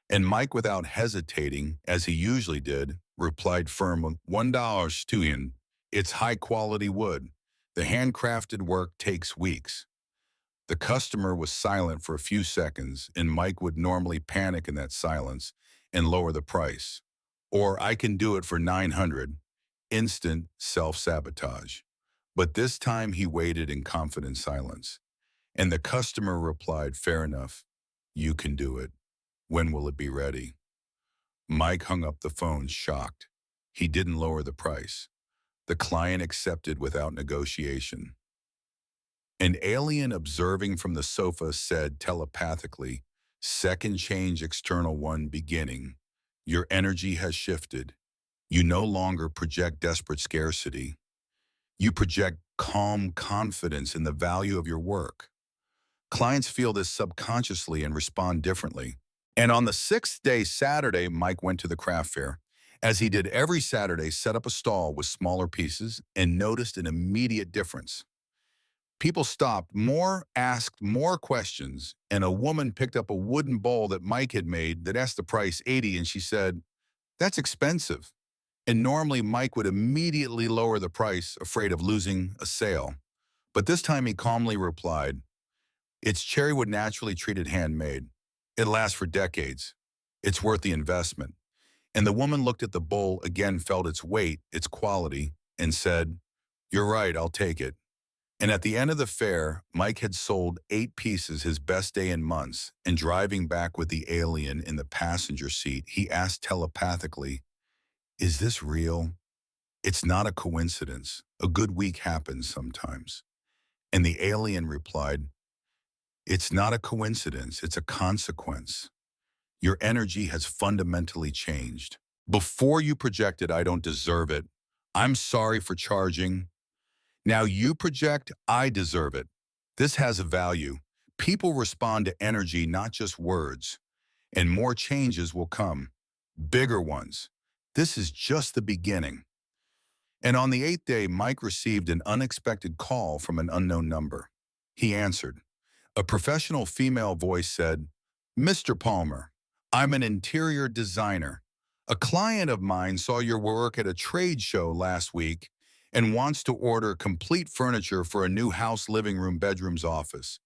And Mike, without hesitating, as he usually did, replied firmly, $1 to you. It's high-quality wood. The handcrafted work takes weeks." The customer was silent for a few seconds, and Mike would normally panic in that silence and lower the price. Or, "I can do it for 900. Instant self-sabotage. But this time he waited in confident silence. And the customer replied, "Fair enough. You can do it. When will it be ready?" Mike hung up the phone, shocked. He didn't lower the price. The client accepted without negotiation. An alien observing from the sofa said telepathically, "Second change external one beginning. Your energy has shifted. You no longer project desperate scarcity. You project calm confidence in the value of your work." Clients feel this subconsciously and respond differently. And on the sixth day, Saturday, Mike went to the craft fair. As he did every Saturday, set up a stall with smaller pieces and noticed an immediate difference. People stopped more, asked more questions, and a woman picked up a wooden bowl that Mike had made that asked the price 80, and she said, "That's expensive." And normally Mike would immediately lower the price, afraid of losing a sale. But this time he calmly replied, "It's cherrywood naturally treated handmade. It lasts for decades. It's worth the investment." And the woman looked at the bowl again, felt its weight, its quality, and said, "You're right, I'll take it." And at the end of the fair, Mike had sold 8 pieces, his best day in months, and driving back with the alien in the passenger seat, he asked telepathically, "Is this real?" "It's not a coincidence. A good week happens sometimes." And the alien replied, "It's not a coincidence. It's a consequence. Your energy has fundamentally changed. Before you projected, 'I don't deserve it. I'm sorry for charging.' Now you project, 'I deserve it.' This has a value. People respond to energy, not just words. And more changes will come. Bigger ones. This is just the beginning." And on the 8th day, Mike received an unexpected call from an unknown number. He answered. A professional female voice said, "Mr. Palmer, I'm an interior designer. A client of mine saw your work at a trade show last week and wants to order complete furniture for a new house, living room, bedrooms, office.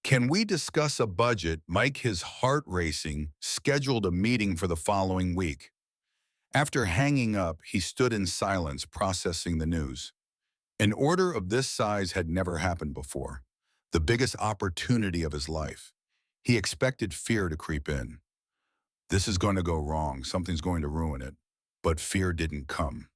Can we discuss a budget?" Mike, his heart racing, scheduled a meeting for the following week. After hanging up, he stood in silence, processing the news. An order of this size had never happened before. The biggest opportunity of his life. He expected fear to creep in. This is going to go wrong. Something's going to ruin it. But fear didn't come.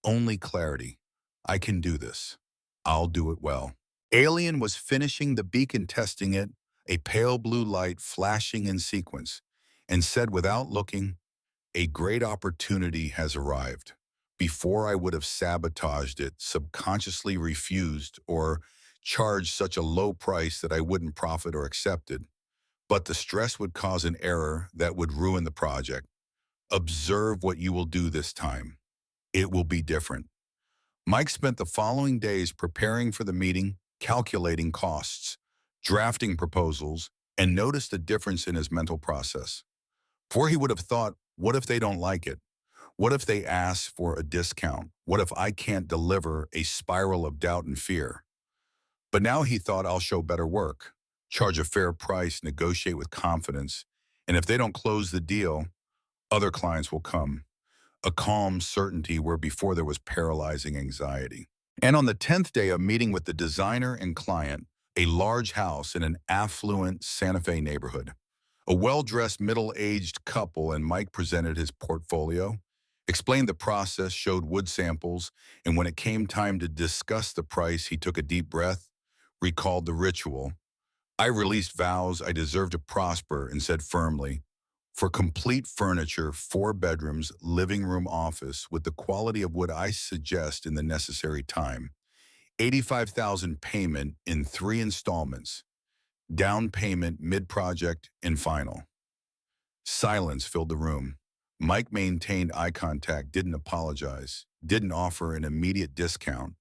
Only clarity. I can do this. I'll do it well. Alien was finishing the beacon, testing it, a pale blue light flashing in sequence, and said without looking, "A great opportunity has arrived. Before I would have sabotaged it, subconsciously refused, or charged such a low price that I wouldn't profit or accept it. But the stress would cause an error that would ruin the project. Observe what you will do this time. It will be different." Mike spent the following days preparing for the meeting, calculating costs, drafting proposals, and noticed a difference in his mental process. For he would have thought, what if they don't like it? What if they ask for a discount? What if I can't deliver? A spiral of doubt and fear. But now he thought, I'll show better work, charge a fair price, negotiate with confidence, and if they don't close the deal, other clients will come. A calm certainty where before there was paralyzing anxiety. And on the 10th day of meeting with the designer and client, a large house in an affluent Santa Fe neighborhood. A well-dressed middle-aged couple, and Mike presented his portfolio, explained the process, showed wood samples, and when it came time to discuss the price, he took a deep breath, recalled the ritual. "I released vows I deserve to prosper," and said firmly, "For complete furniture, 4 bedrooms, living room, office, with the quality of wood I suggest in the necessary time. 85,000 payment in 3 installments. Down payment, mid-project, and final." Silence filled the room. Mike maintained eye contact, didn't apologize, didn't offer an immediate discount,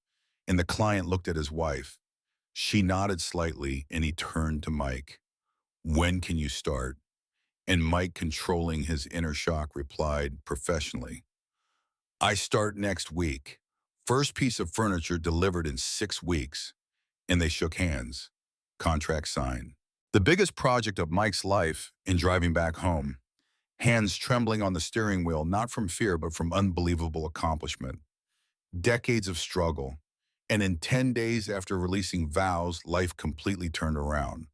and the client looked at his wife. She nodded slightly, and he turned to Mike. "When can you start?" And Mike, controlling his inner shock, replied professionally, "I start next week. First piece of furniture delivered in 6 weeks." And they shook hands. Contract signed. The biggest project of Mike's life in driving back home. Hands trembling on the steering wheel, not from fear, but from unbelievable accomplishment. Decades of struggle. And in 10 days after releasing vows, life completely turned around.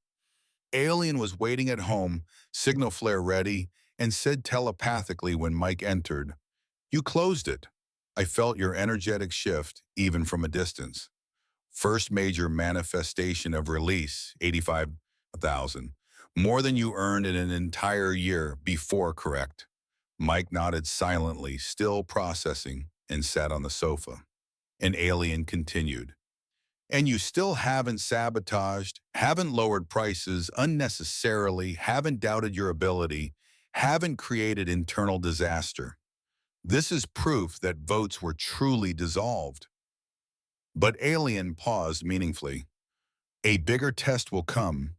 Alien was waiting at home, signal flare ready, and said telepathically when Mike entered, "You closed it." I felt your energetic shift, even from a distance. First major manifestation of release, 85,000. More than you earned in an entire year before, correct? Mike nodded silently, still processing, and sat on the sofa. An alien continued. And you still haven't sabotaged, haven't lowered prices unnecessarily, haven't doubted your ability, haven't created internal disaster. This is proof that votes were truly dissolved. But Alien paused meaningfully. A bigger test will come.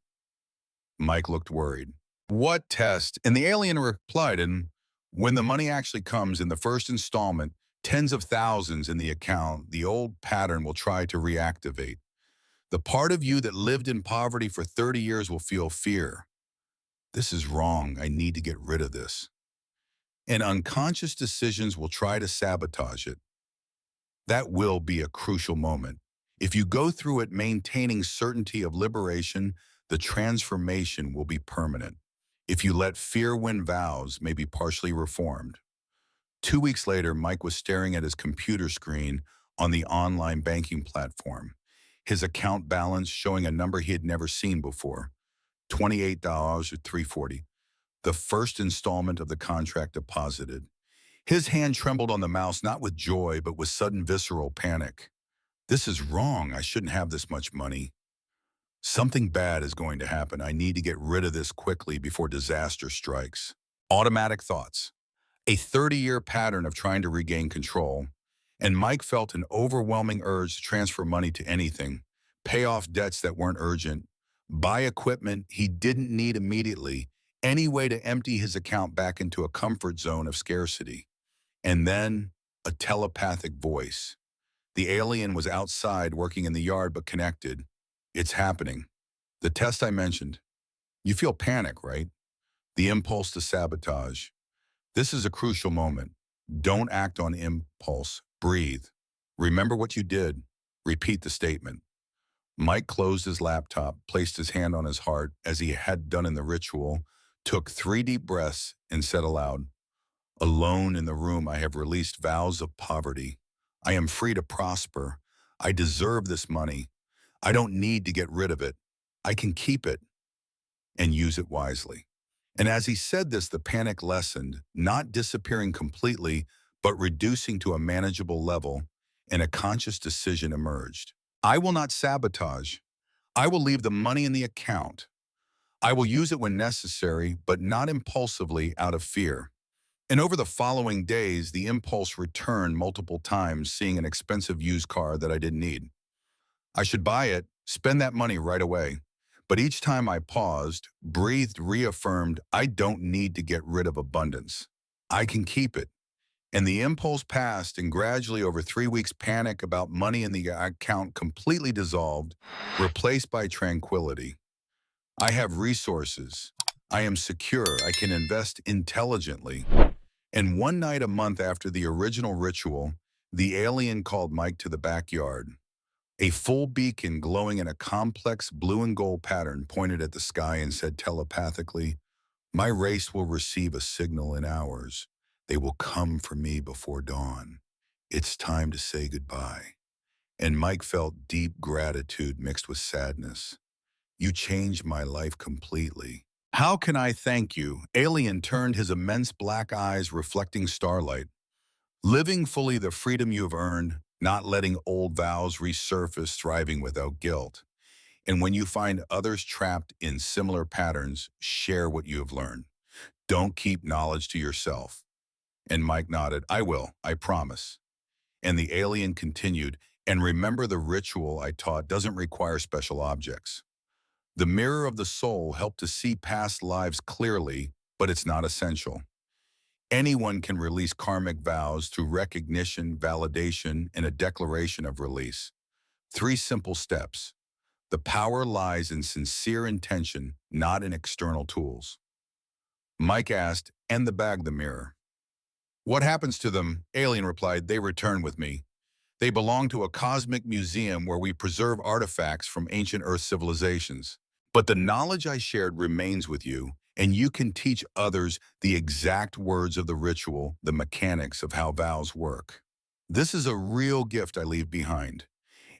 Mike looked worried. What test? And the alien replied, and when the money actually comes in the first installment, tens of thousands in the account, the old pattern will try to reactivate. The part of you that lived in poverty for 30 years will feel fear. This is wrong. I need to get rid of this. And unconscious decisions will try to sabotage it. That will be a crucial moment. If you go through it maintaining certainty of liberation, the transformation will be permanent. If you let fear win, vows may be partially reformed. 2 weeks later, Mike was staring at his computer screen on the online banking platform. His account balance showing a number he had never seen before, $28.340. The first installment of the contract deposited. His hand trembled on the mouse, not with joy, but with sudden visceral panic. This is wrong. I shouldn't have this much money. Something bad is going to happen. I need to get rid of this quickly before disaster strikes. Automatic thoughts. A 30-year pattern of trying to regain control. And Mike felt an overwhelming urge to transfer money to anything, pay off debts that weren't urgent, buy equipment he didn't need immediately, any way to empty his account back into a comfort zone of scarcity. And then a telepathic voice. The alien was outside working in the yard but connected. It's happening. The test I mentioned. You feel panic, right? The impulse to sabotage. This is a crucial moment. Don't act on impulse. Breathe. Remember what you did. Repeat the statement. Mike closed his laptop, placed his hand on his heart as he had done in the ritual, took 3 deep breaths, and said aloud, "Alone in the room, I have released vows of poverty. I am free to prosper. I deserve this money. I don't need to get rid of it. I can keep it and use it wisely." And as he said this, the panic lessened, not disappearing completely, but reducing to a manageable level, and a conscious decision emerged. I will not sabotage. I will leave the money in the account. I will use it when necessary, but not impulsively out of fear. And over the following days, the impulse returned multiple times, seeing an expensive used car that I didn't need. I should buy it, spend that money right away. But each time I paused, breathed, reaffirmed, I don't need to get rid of abundance. I can keep it. And the impulse passed, and gradually over 3 weeks, panic about money in the account completely dissolved, replaced by tranquility. I have resources. I am secure. I can invest intelligently. And one night a month after the original ritual, the alien called Mike to the backyard. A full beacon glowing in a complex blue and gold pattern pointed at the sky and said telepathically, "My race will receive a signal in hours. They will come for me before dawn. It's time to say goodbye." And Mike felt deep gratitude mixed with sadness. You changed my life completely. How can I thank you? Alien turned his immense black eyes reflecting starlight. Living fully the freedom you have earned, not letting old vows resurface, thriving without guilt. And when you find others trapped in similar patterns, share what you have learned. Don't keep knowledge to yourself. And Mike nodded, I will, I promise. And the alien continued, and remember the ritual I taught doesn't require special objects. The mirror of the soul helped to see past lives clearly, but it's not essential. Anyone can release karmic vows through recognition, validation, and a declaration of release. 3 simple steps. The power lies in sincere intention, not in external tools. Mike asked, and the bag, the mirror. What happens to them? Alien replied, they return with me. They belong to a cosmic museum where we preserve artifacts from ancient Earth civilizations. But the knowledge I shared remains with you, and you can teach others the exact words of the ritual, the mechanics of how vows work. This is a real gift I leave behind.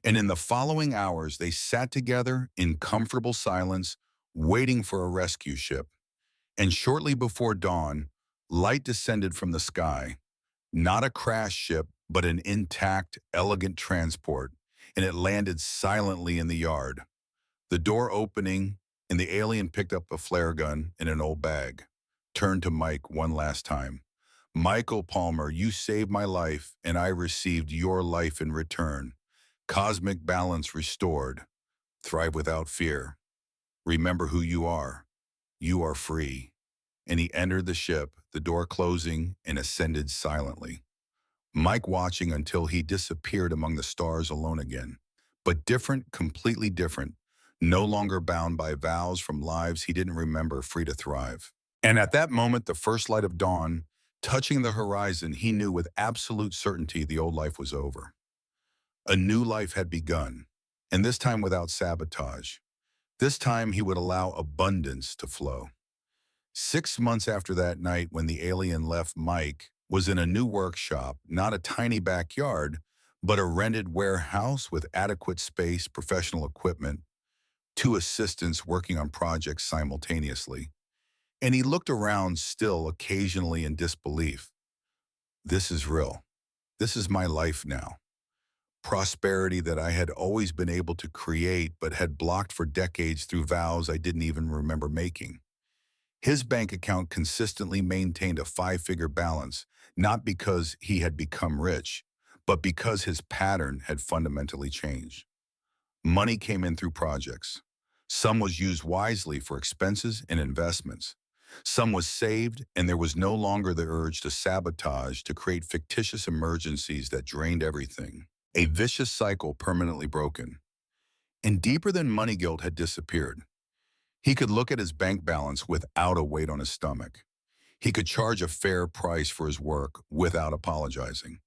And in the following hours, they sat together in comfortable silence, waiting for a rescue ship. And shortly before dawn, light descended from the sky. Not a crash ship, but an intact, elegant transport, and it landed silently in the yard. The door opening, and the alien picked up a flare gun in an old bag. Turned to Mike one last time. Michael Palmer, you saved my life, and I received your life in return. Cosmic balance restored. Thrive without fear. Remember who you are. You are free. And he entered the ship, the door closing, and ascended silently. Mike watching until he disappeared among the stars alone again. But different, completely different. No longer bound by vows from lives he didn't remember, free to thrive. And at that moment, the first light of dawn, touching the horizon, he knew with absolute certainty the old life was over. A new life had begun, and this time without sabotage. This time he would allow abundance to flow. 6 months after that night when the alien left, Mike was in a new workshop, not a tiny backyard, but a rented warehouse with adequate space, professional equipment, two assistants working on projects simultaneously. And he looked around still occasionally in disbelief. This is real. This is my life now. Prosperity that I had always been able to create but had blocked for decades through vows I didn't even remember making. His bank account consistently maintained a five-figure balance, not because he had become rich, but because his pattern had fundamentally changed. Money came in through projects. Some was used wisely for expenses and investments. Some was saved, and there was no longer the urge to sabotage to create fictitious emergencies that drained everything. A vicious cycle permanently broken. And deeper than money guilt had disappeared. He could look at his bank balance without a weight on his stomach. He could charge a fair price for his work without apologizing.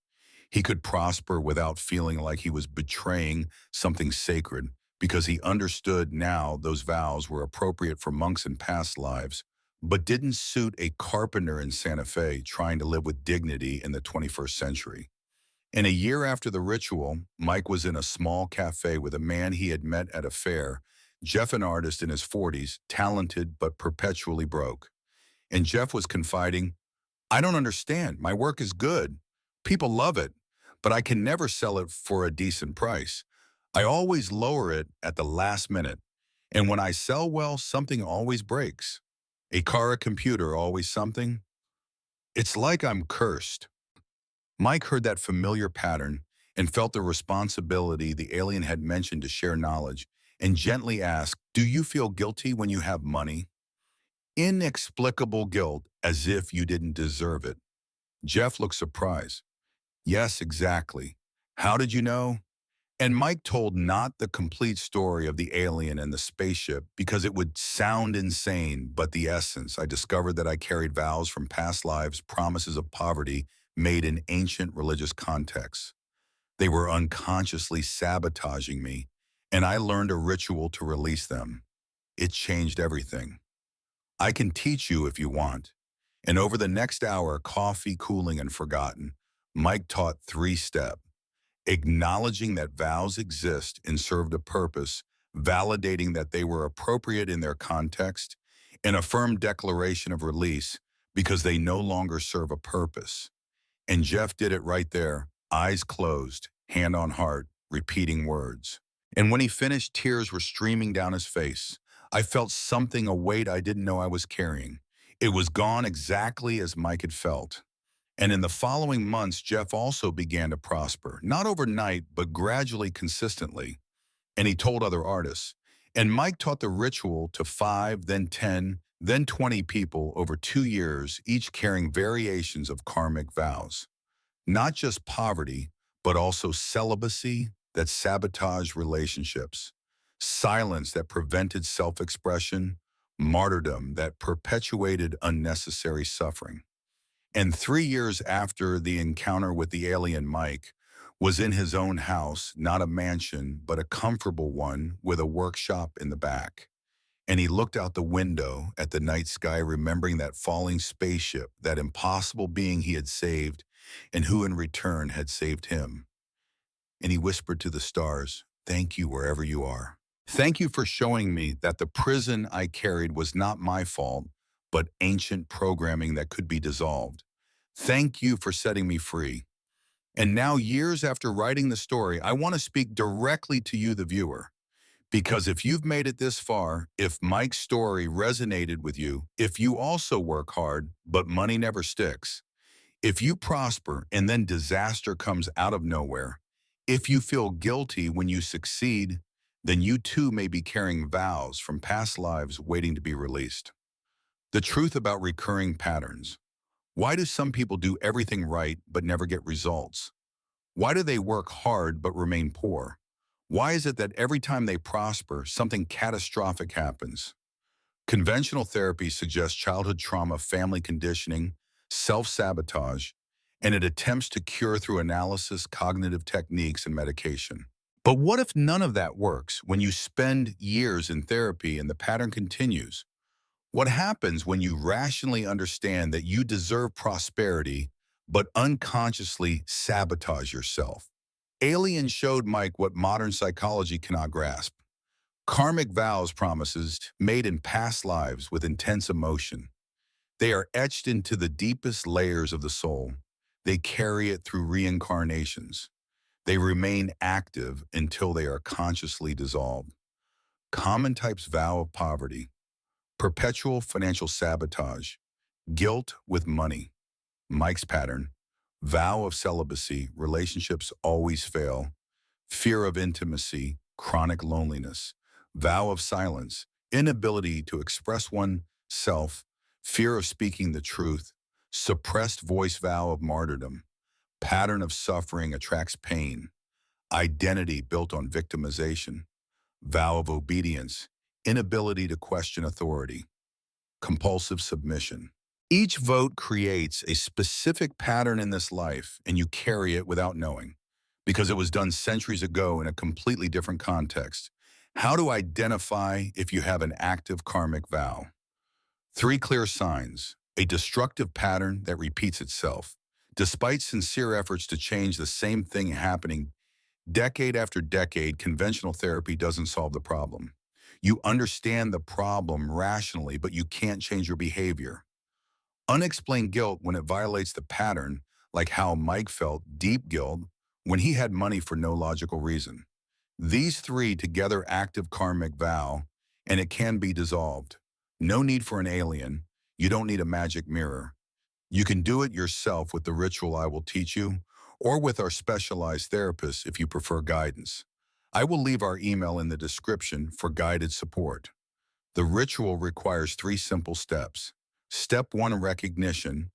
He could prosper without feeling like he was betraying something sacred because he understood now those vows were appropriate for monks in past lives, but didn't suit a carpenter in Santa Fe trying to live with dignity in the 21st century. And a year after the ritual, Mike was in a small cafe with a man he had met at a fair, Jeff, an artist in his 40s, talented but perpetually broke. And Jeff was confiding, I don't understand. My work is good. People love it, but I can never sell it for a decent price. I always lower it at the last minute. And when I sell well, something always breaks. A car, a computer, always something. It's like I'm cursed. Mike heard that familiar pattern and felt the responsibility the alien had mentioned to share knowledge and gently asked, do you feel guilty when you have money? Inexplicable guilt, as if you didn't deserve it. Jeff looked surprised. Yes, exactly. How did you know? And Mike told not the complete story of the alien and the spaceship because it would sound insane, but the essence. I discovered that I carried vows from past lives, promises of poverty made in ancient religious contexts. They were unconsciously sabotaging me, and I learned a ritual to release them. It changed everything. I can teach you if you want. And over the next hour, coffee, cooling, and forgotten, Mike taught 3-step. Acknowledging that vows exist and served a purpose, validating that they were appropriate in their context, and a firm declaration of release because they no longer serve a purpose. And Jeff did it right there, eyes closed, hand on heart, repeating words. And when he finished, tears were streaming down his face. I felt something, a weight I didn't know I was carrying. It was gone exactly as Mike had felt. And in the following months, Jeff also began to prosper, not overnight, but gradually, consistently. And he told other artists. And Mike taught the ritual to 5, then 10, then 20 people over 2 years, each carrying variations of karmic vows. Not just poverty, but also celibacy that sabotaged relationships, silence that prevented self-expression, martyrdom that perpetuated unnecessary suffering. And 3 years after the encounter with the alien, Mike was in his own house, not a mansion, but a comfortable one with a workshop in the back. And he looked out the window at the night sky, remembering that falling spaceship, that impossible being he had saved, and who in return had saved him. And he whispered to the stars, "Thank you wherever you are. Thank you for showing me that the prison I carried was not my fault, but ancient programming that could be dissolved. Thank you for setting me free." And now, years after writing the story, I want to speak directly to you, the viewer. Because if you've made it this far, if Mike's story resonated with you, if you also work hard, but money never sticks, if you prosper and then disaster comes out of nowhere, if you feel guilty when you succeed, then you too may be carrying vows from past lives waiting to be released. The truth about recurring patterns. Why do some people do everything right but never get results? Why do they work hard but remain poor? Why is it that every time they prosper, something catastrophic happens? Conventional therapy suggests childhood trauma, family conditioning, self-sabotage, and it attempts to cure through analysis, cognitive techniques, and medication. But what if none of that works when you spend years in therapy and the pattern continues? What happens when you rationally understand that you deserve prosperity, but unconsciously sabotage yourself? Alien showed Mike what modern psychology cannot grasp. Karmic vows promises made in past lives with intense emotion. They are etched into the deepest layers of the soul. They carry it through reincarnations. They remain active until they are consciously dissolved. Common types vow of poverty, perpetual financial sabotage, guilt with money. Mike's pattern, vow of celibacy, relationships always fail, fear of intimacy, chronic loneliness, vow of silence, inability to express oneself, fear of speaking the truth, suppressed voice vow of martyrdom, pattern of suffering attracts pain, identity built on victimization, vow of obedience, inability to question authority, compulsive submission. Each vote creates a specific pattern in this life, and you carry it without knowing, because it was done centuries ago in a completely different context. How to identify if you have an active karmic vow? 3 clear signs: a destructive pattern that repeats itself. Despite sincere efforts to change the same thing happening decade after decade, conventional therapy doesn't solve the problem. You understand the problem rationally, but you can't change your behavior. Unexplained guilt when it violates the pattern, like how Mike felt deep guilt when he had money for no logical reason. These 3 together active karmic vow, and it can be dissolved. No need for an alien. You don't need a magic mirror. You can do it yourself with the ritual I will teach you, or with our specialized therapists if you prefer guidance. I will leave our email in the description for guided support. The ritual requires 3 simple steps. Step 1, recognition.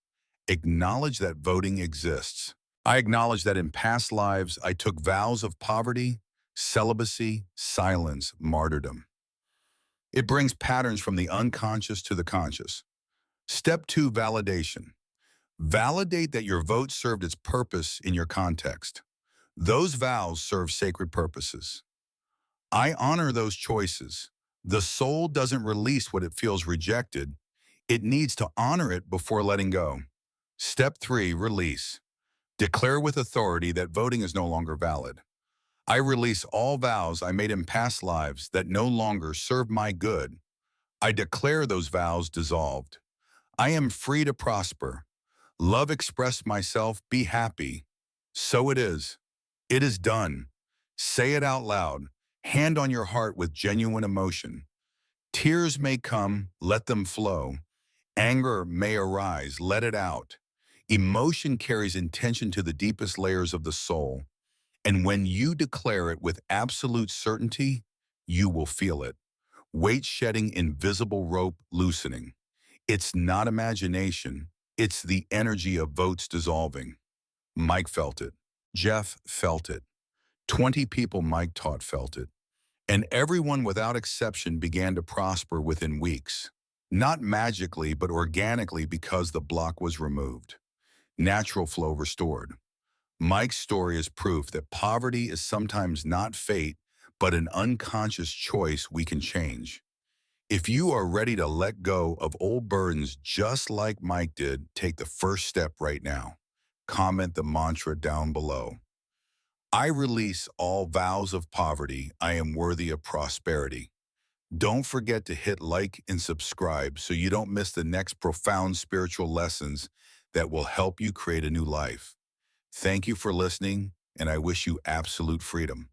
Acknowledge that voting exists. I acknowledge that in past lives, I took vows of poverty, celibacy, silence, martyrdom. It brings patterns from the unconscious to the conscious. Step 2, validation. Validate that your vote served its purpose in your context. Those vows serve sacred purposes. I honor those choices. The soul doesn't release what it feels rejected. It needs to honor it before letting go. Step 3, release. Declare with authority that voting is no longer valid. I release all vows I made in past lives that no longer serve my good. I declare those vows dissolved. I am free to prosper. Love, express myself, be happy. So it is. It is done. Say it out loud. Hand on your heart with genuine emotion. Tears may come, let them flow. Anger may arise, let it out. Emotion carries intention to the deepest layers of the soul. And when you declare it with absolute certainty, you will feel it. Weight shedding, invisible rope loosening. It's not imagination. It's the energy of votes dissolving. Mike felt it. Jeff felt it. 20 people Mike taught felt it. And everyone without exception began to prosper within weeks. Not magically, but organically, because the block was removed. Natural flow restored. Mike's story is proof that poverty is sometimes not fate, but an unconscious choice we can change. If you are ready to let go of old burdens just like Mike did, take the first step right now. comment the mantra down below. I release all vows of poverty. I am worthy of prosperity. Don't forget to hit like and subscribe so you don't miss the next profound spiritual lessons that will help you create a new life. Thank you for listening, and I wish you absolute freedom.